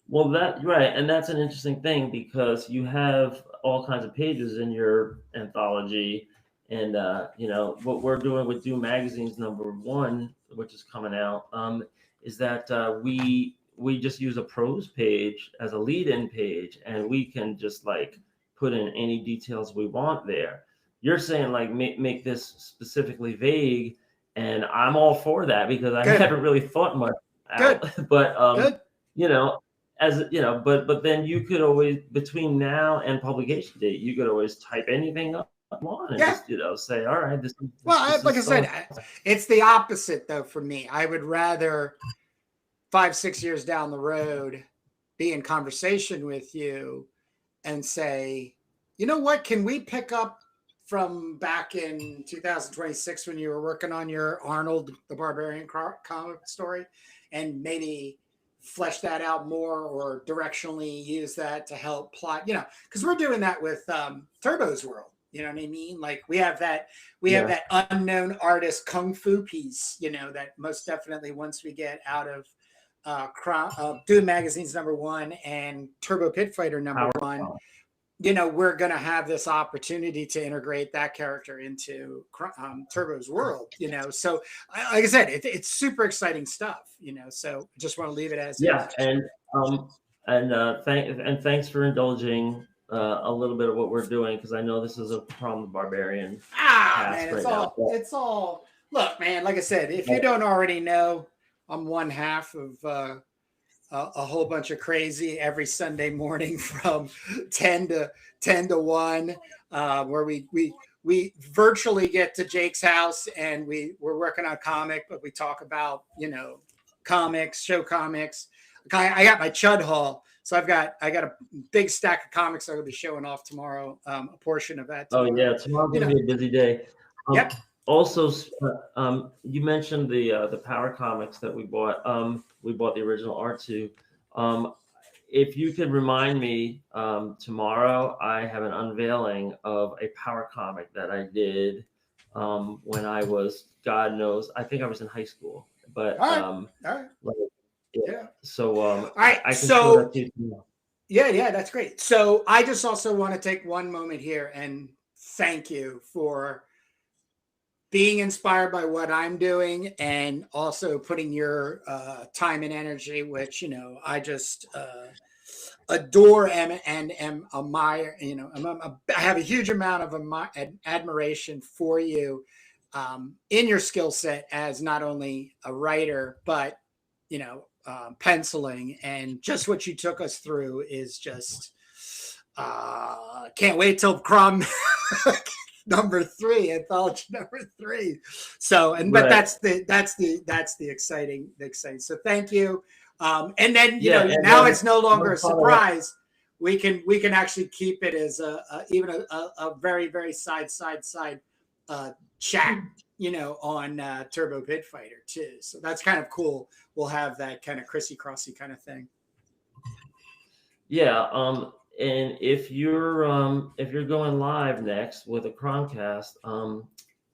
Well, right, and that's an interesting thing because you have all kinds of pages in your anthology, and what we're doing with Doom Magazine's #1, which is coming out, is that we just use a prose page as a lead-in page, and we can just like put in any details we want there. You're saying like make this specifically vague, and I'm all for that because I haven't really thought much out. But but then you could always, between now and publication date, you could always type anything up and just say, all right, this like I said, it's the opposite though for me. I would rather 5-6 years down the road be in conversation with you and say, you know what, can we pick up from back in 2026 when you were working on your Arnold the Barbarian comic story and maybe flesh that out more or directionally use that to help plot, because we're doing that with Turbo's World. You know what I mean? Like we have that unknown artist Kung Fu piece, that most definitely once we get out of Doom Magazine's #1 and Turbo Pit Fighter #1, we're going to have this opportunity to integrate that character into Turbo's world, So like I said, it's super exciting stuff, so just want to leave it as is. Thanks for indulging a little bit of what we're doing, because I know this is a problem with Barbarian. Man, it's all look, man, like I said, if you don't already know, I'm one half of a whole bunch of crazy every Sunday morning from 10 to 1, where we virtually get to Jake's house and we're working on a comic, but we talk about, comics, show comics. I got my Chud Haul. So I got a big stack of comics I'm going to be showing off tomorrow, a portion of that. Tomorrow. Oh yeah, tomorrow's going to be a busy day. Yep. Also, you mentioned the Power comics that we bought. We bought the original art too. If you could remind me, tomorrow I have an unveiling of a Power comic that I did when I was, God knows, I think I was in high school. But all right. Yeah. So all right. I can show that to you tomorrow. Yeah, that's great. So I just also want to take one moment here and thank you for being inspired by what I'm doing and also putting your time and energy, which, I just adore and admire, I have a huge amount of admiration for you in your skill set as not only a writer, but, penciling, and just what you took us through is just can't wait till CROM number 3, anthology number 3. So, and but that's the exciting. So thank you. And then now it's no longer a surprise. We can actually keep it as even a very, very side chat, on Turbo Pit Fighter too. So that's kind of cool. We'll have that kind of crissy-crossy kind of thing. Yeah. And if you're going live next with a Chromcast,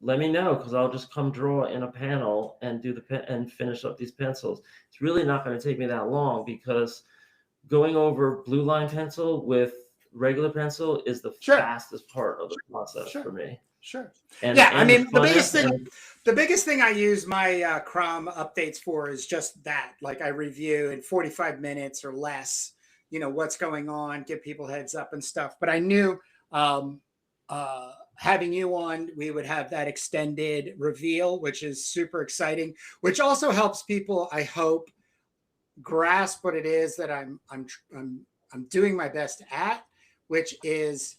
let me know, because I'll just come draw in a panel and do and finish up these pencils. It's really not going to take me that long, because going over blue line pencil with regular pencil is the fastest part of the process for me. Sure. And I mean, the biggest thing I use my CROM updates for is just that. Like, I review in 45 minutes or less, what's going on, give people heads up and stuff. But I knew having you on, we would have that extended reveal, which is super exciting, which also helps people, I hope, grasp what it is that I'm doing my best at, which is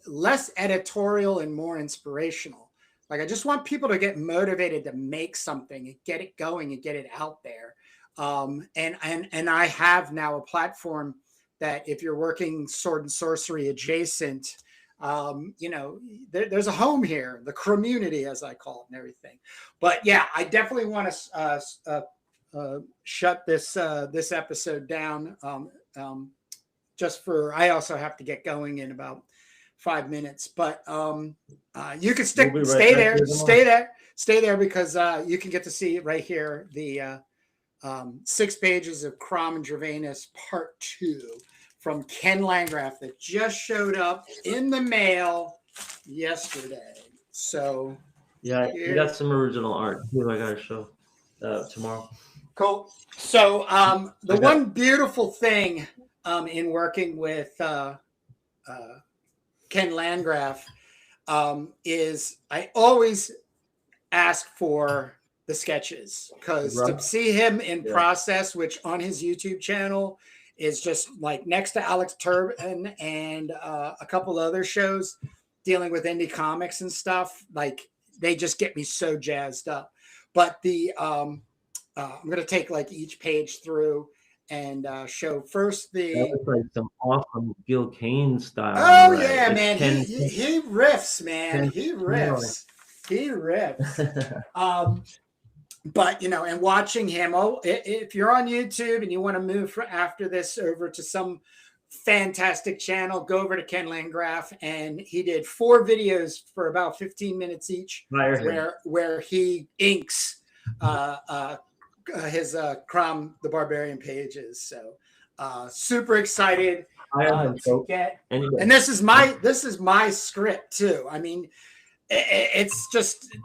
less editorial and more inspirational. Like, I just want people to get motivated to make something and get it going and get it out there. And I have now a platform that, if you're working sword and sorcery adjacent, there's a home here, the Crommunity, as I call it, and everything. But yeah, I definitely want to shut this episode down. I also have to get going in about 5 minutes, but you can stay there, because you can get to see right here the 6 pages of CROM and Dravenus Part 2 from Ken Landgraf that just showed up in the mail yesterday. So yeah, you got some original art too. I gotta show tomorrow. Cool. So the one beautiful thing in working with Ken Landgraf is I always ask for the sketches, because to see him in process, which on his YouTube channel is just like next to Alex Turbin and a couple other shows dealing with indie comics and stuff, like, they just get me so jazzed up. But I'm going to take like each page through and show first the. That was like some awesome Gil Kane style. Oh yeah, man, he riffs, man. He riffs. But and watching him. Oh, if you're on YouTube and you want to move after this over to some fantastic channel, go over to Ken Landgraf, and he did 4 videos for about 15 minutes each, where he inks his CROM the Barbarian pages. So super excited to get. And this is my script too. I mean, it's just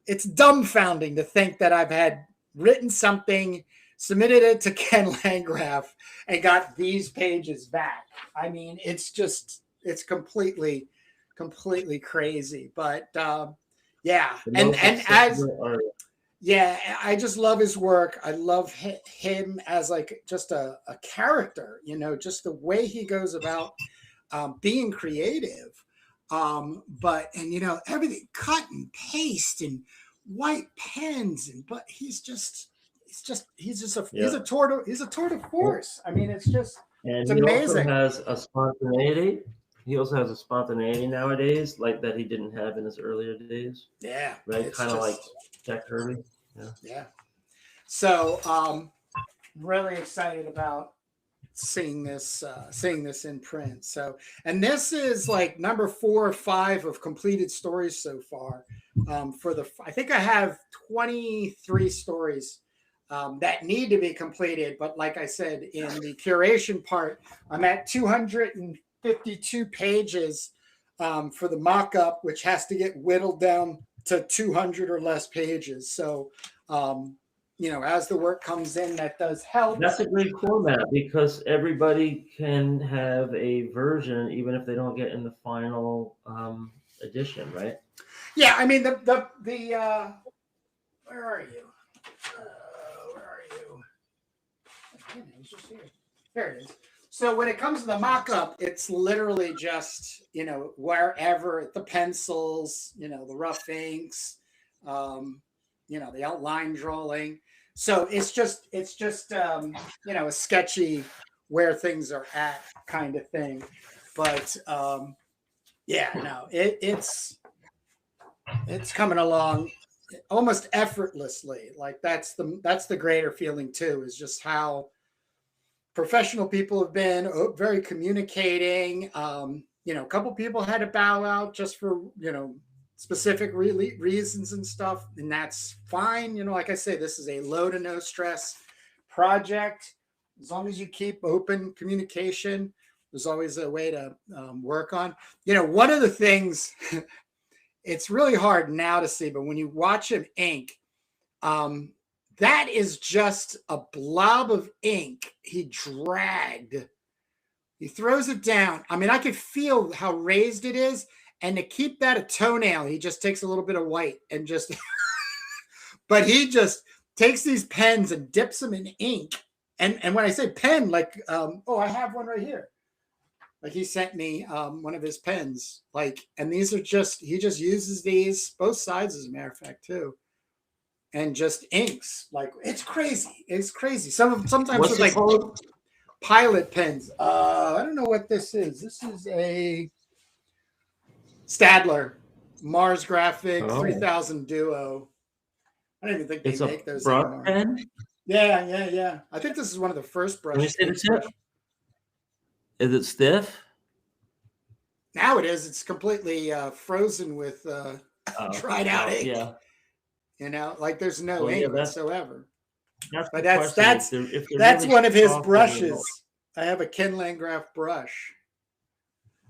it's dumbfounding to think that I've had written something, submitted it to Ken Landgraf, and got these pages back. I mean, it's completely crazy. But yeah, I just love his work. I love him as like just a character, just the way he goes about being creative. But everything cut and paste and white pens, but he's a tour de force. I mean, it's amazing. Also has a spontaneity. He also has a spontaneity nowadays, like that he didn't have in his earlier days. Yeah, right. Kind of like Jack Kirby. Yeah. So, really excited about seeing this in print. So, and this is like number 4 or 5 of completed stories so far. I think I have 23 stories that need to be completed, but like I said, in the curation part, I'm at 252 pages for the mock-up, which has to get whittled down to 200 or less pages. So, as the work comes in, that does help. That's a great format, because everybody can have a version, even if they don't get in the final edition, right? Yeah, I mean the where are you? It's just here. There it is. So when it comes to the mock-up, it's literally just, wherever the pencils, the rough inks, the outline drawing. So it's just a sketchy where things are at kind of thing. But it's coming along almost effortlessly. Like that's the greater feeling too, is just how professional people have been, very communicating. A couple people had to bow out just for specific reasons and stuff, and that's fine. Like I say, this is a low to no stress project. As long as you keep open communication, there's always a way to work on. One of the things it's really hard now to see, but when you watch him ink, that is just a blob of ink he dragged. He throws it down. I mean, I could feel how raised it is. And to keep that a toenail, he just takes a little bit of white and just, but he just takes these pens and dips them in ink. And when I say pen, like, I have one right here. Like he sent me one of his pens. And these are he just uses these, both sides as a matter of fact, too. And just inks. Like, it's crazy. It's crazy. Sometimes it's like pilot pens. I don't know what this is. This is a Stadler Mars Graphic 3000 Duo. I don't even think they make those anymore. Pen? Yeah. I think this is one of the first brushes. Is it stiff? Now it is. It's completely frozen with dried out ink. Yeah. There's no ink whatsoever. That's that's one of his brushes. I have a Ken Landgraf brush.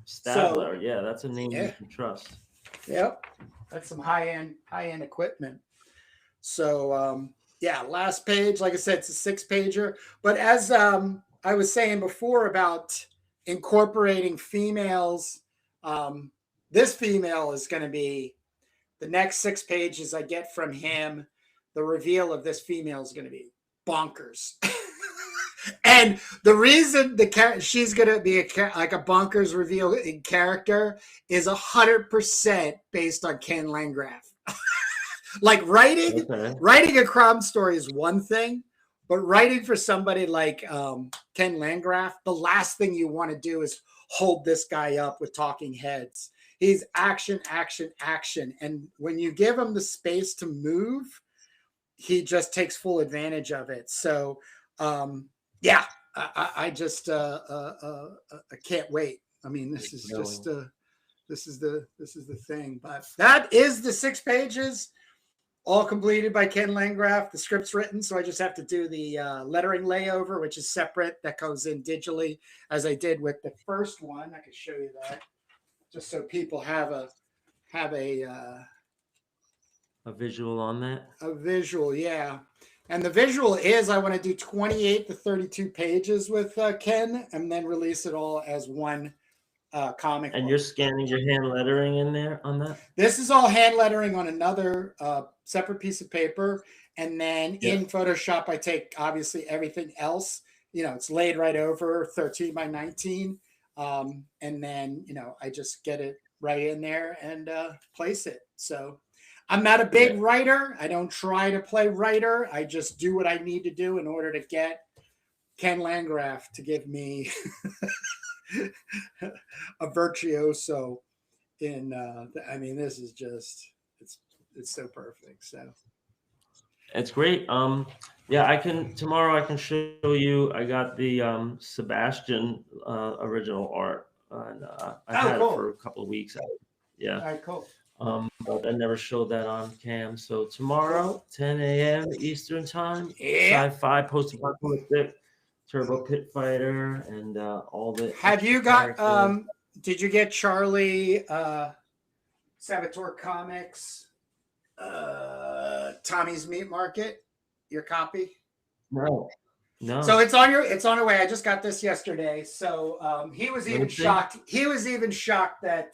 Stadler, that's a name you can trust. Yep, that's some high-end equipment. So last page, like I said, it's a 6-pager. But as I was saying before about incorporating females, this female is going to be the next 6 pages I get from him. The reveal of this female is going to be bonkers. And the reason she's going to be like a bonkers reveal in character is 100% based on Ken Landgraf. Like writing a CROM story is one thing, but writing for somebody like Ken Landgraf, the last thing you want to do is hold this guy up with talking heads. He's action, action, action. And when you give him the space to move, he just takes full advantage of it. So, I just I can't wait. I mean, this is just this is the thing. But that is the 6 pages, all completed by Ken Landgraf. The script's written, so I just have to do the lettering layover, which is separate. That goes in digitally, as I did with the first one. I can show you that, just so people have a visual on that. A visual, yeah. And the visual is I want to do 28 to 32 pages with Ken, and then release it all as one comic. And you're scanning your hand lettering in there on that? This is all hand lettering on another separate piece of paper. And then in Photoshop, I take obviously everything else. It's laid right over 13 by 19. And then, I just get it right in there and place it. So I'm not a big writer. I don't try to play writer. I just do what I need to do in order to get Ken Landgraf to give me a virtuoso in this is just it's so perfect. So it's great. Tomorrow I can show you. I got the Sebastian original art, and I had it for a couple of weeks. All right, cool. But I never showed that on cam. So tomorrow, 10 a.m. Eastern time, sci-fi, post-apocalyptic, turbo pit fighter, and all the. Have you got? Did you get Charlie Saboteur Comics? Tommy's Meat Market. Your copy? No. So it's on your way. I just got this yesterday. So he was even shocked. He was even shocked that.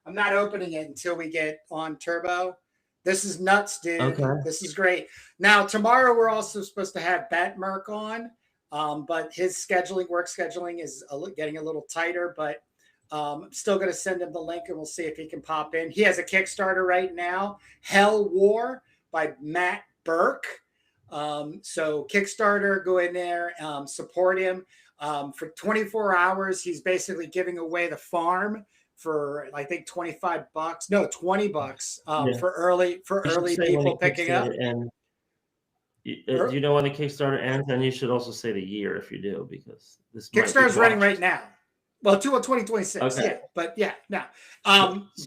I'm not opening it until we get on Turbo. This is nuts, dude. Okay. This is great. Now, tomorrow we're also supposed to have Batmerk on. But his work scheduling is getting a little tighter, but I'm still going to send him the link and we'll see if he can pop in. He has a Kickstarter right now, Hell War by Matt Burke. So Kickstarter, go in there, support him. For 24 hours, he's basically giving away the farm for, I think, $25. No, $20 for early people picking up. And do you know when the Kickstarter ends? And you should also say the year if you do, because this Kickstarter's running right now. Well, 2026. Okay. Yeah, but yeah, no.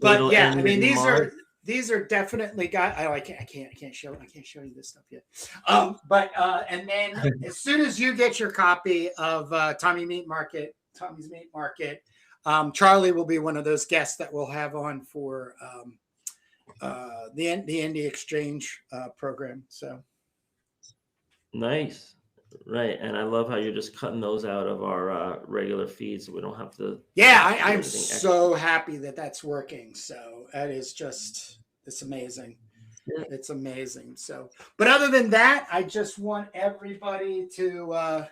But yeah, I mean, these are definitely I can't show you this stuff yet. And then as soon as you get your copy of Tommy's Meat Market, Charlie will be one of those guests that we'll have on for the Indie Exchange program. So nice. Right. And I love how you're just cutting those out of our regular feeds so we don't have to. Yeah, I'm so happy that that's working. So that is just, it's amazing. Yeah. It's amazing. So, but other than that, I just want everybody to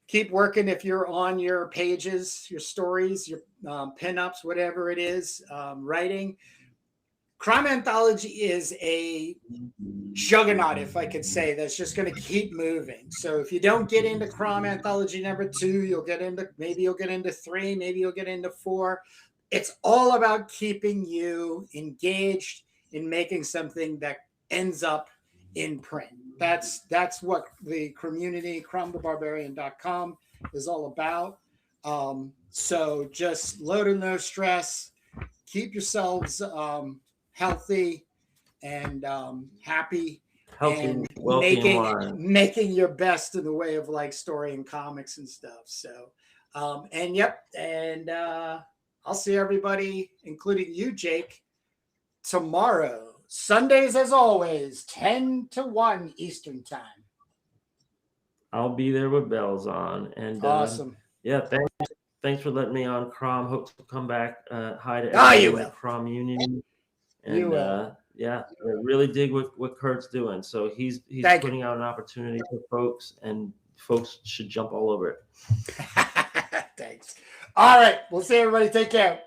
keep working. If you're on your pages, your stories, your pinups, whatever it is, writing. CROM Anthology is a juggernaut, if I could say, that's just going to keep moving. So if you don't get into CROM Anthology number 2, you'll get into 3, maybe you'll get into 4. It's all about keeping you engaged in making something that ends up in print. That's what the Crommunity, cromthebarbarian.com is all about. So just load of no stress, keep yourselves healthy and happy, and making your best in the way of like story and comics and stuff. So, I'll see everybody, including you, Jake, tomorrow. Sundays, as always, 10 to 1 Eastern time. I'll be there with bells on. And awesome. Yeah, thanks for letting me on CROM. Hope to come back. Hi to everyone in the Crommunity. And yeah, I really dig what Kurt's doing. So he's putting out an opportunity for folks, and folks should jump all over it. Thanks. All right. We'll see everybody. Take care.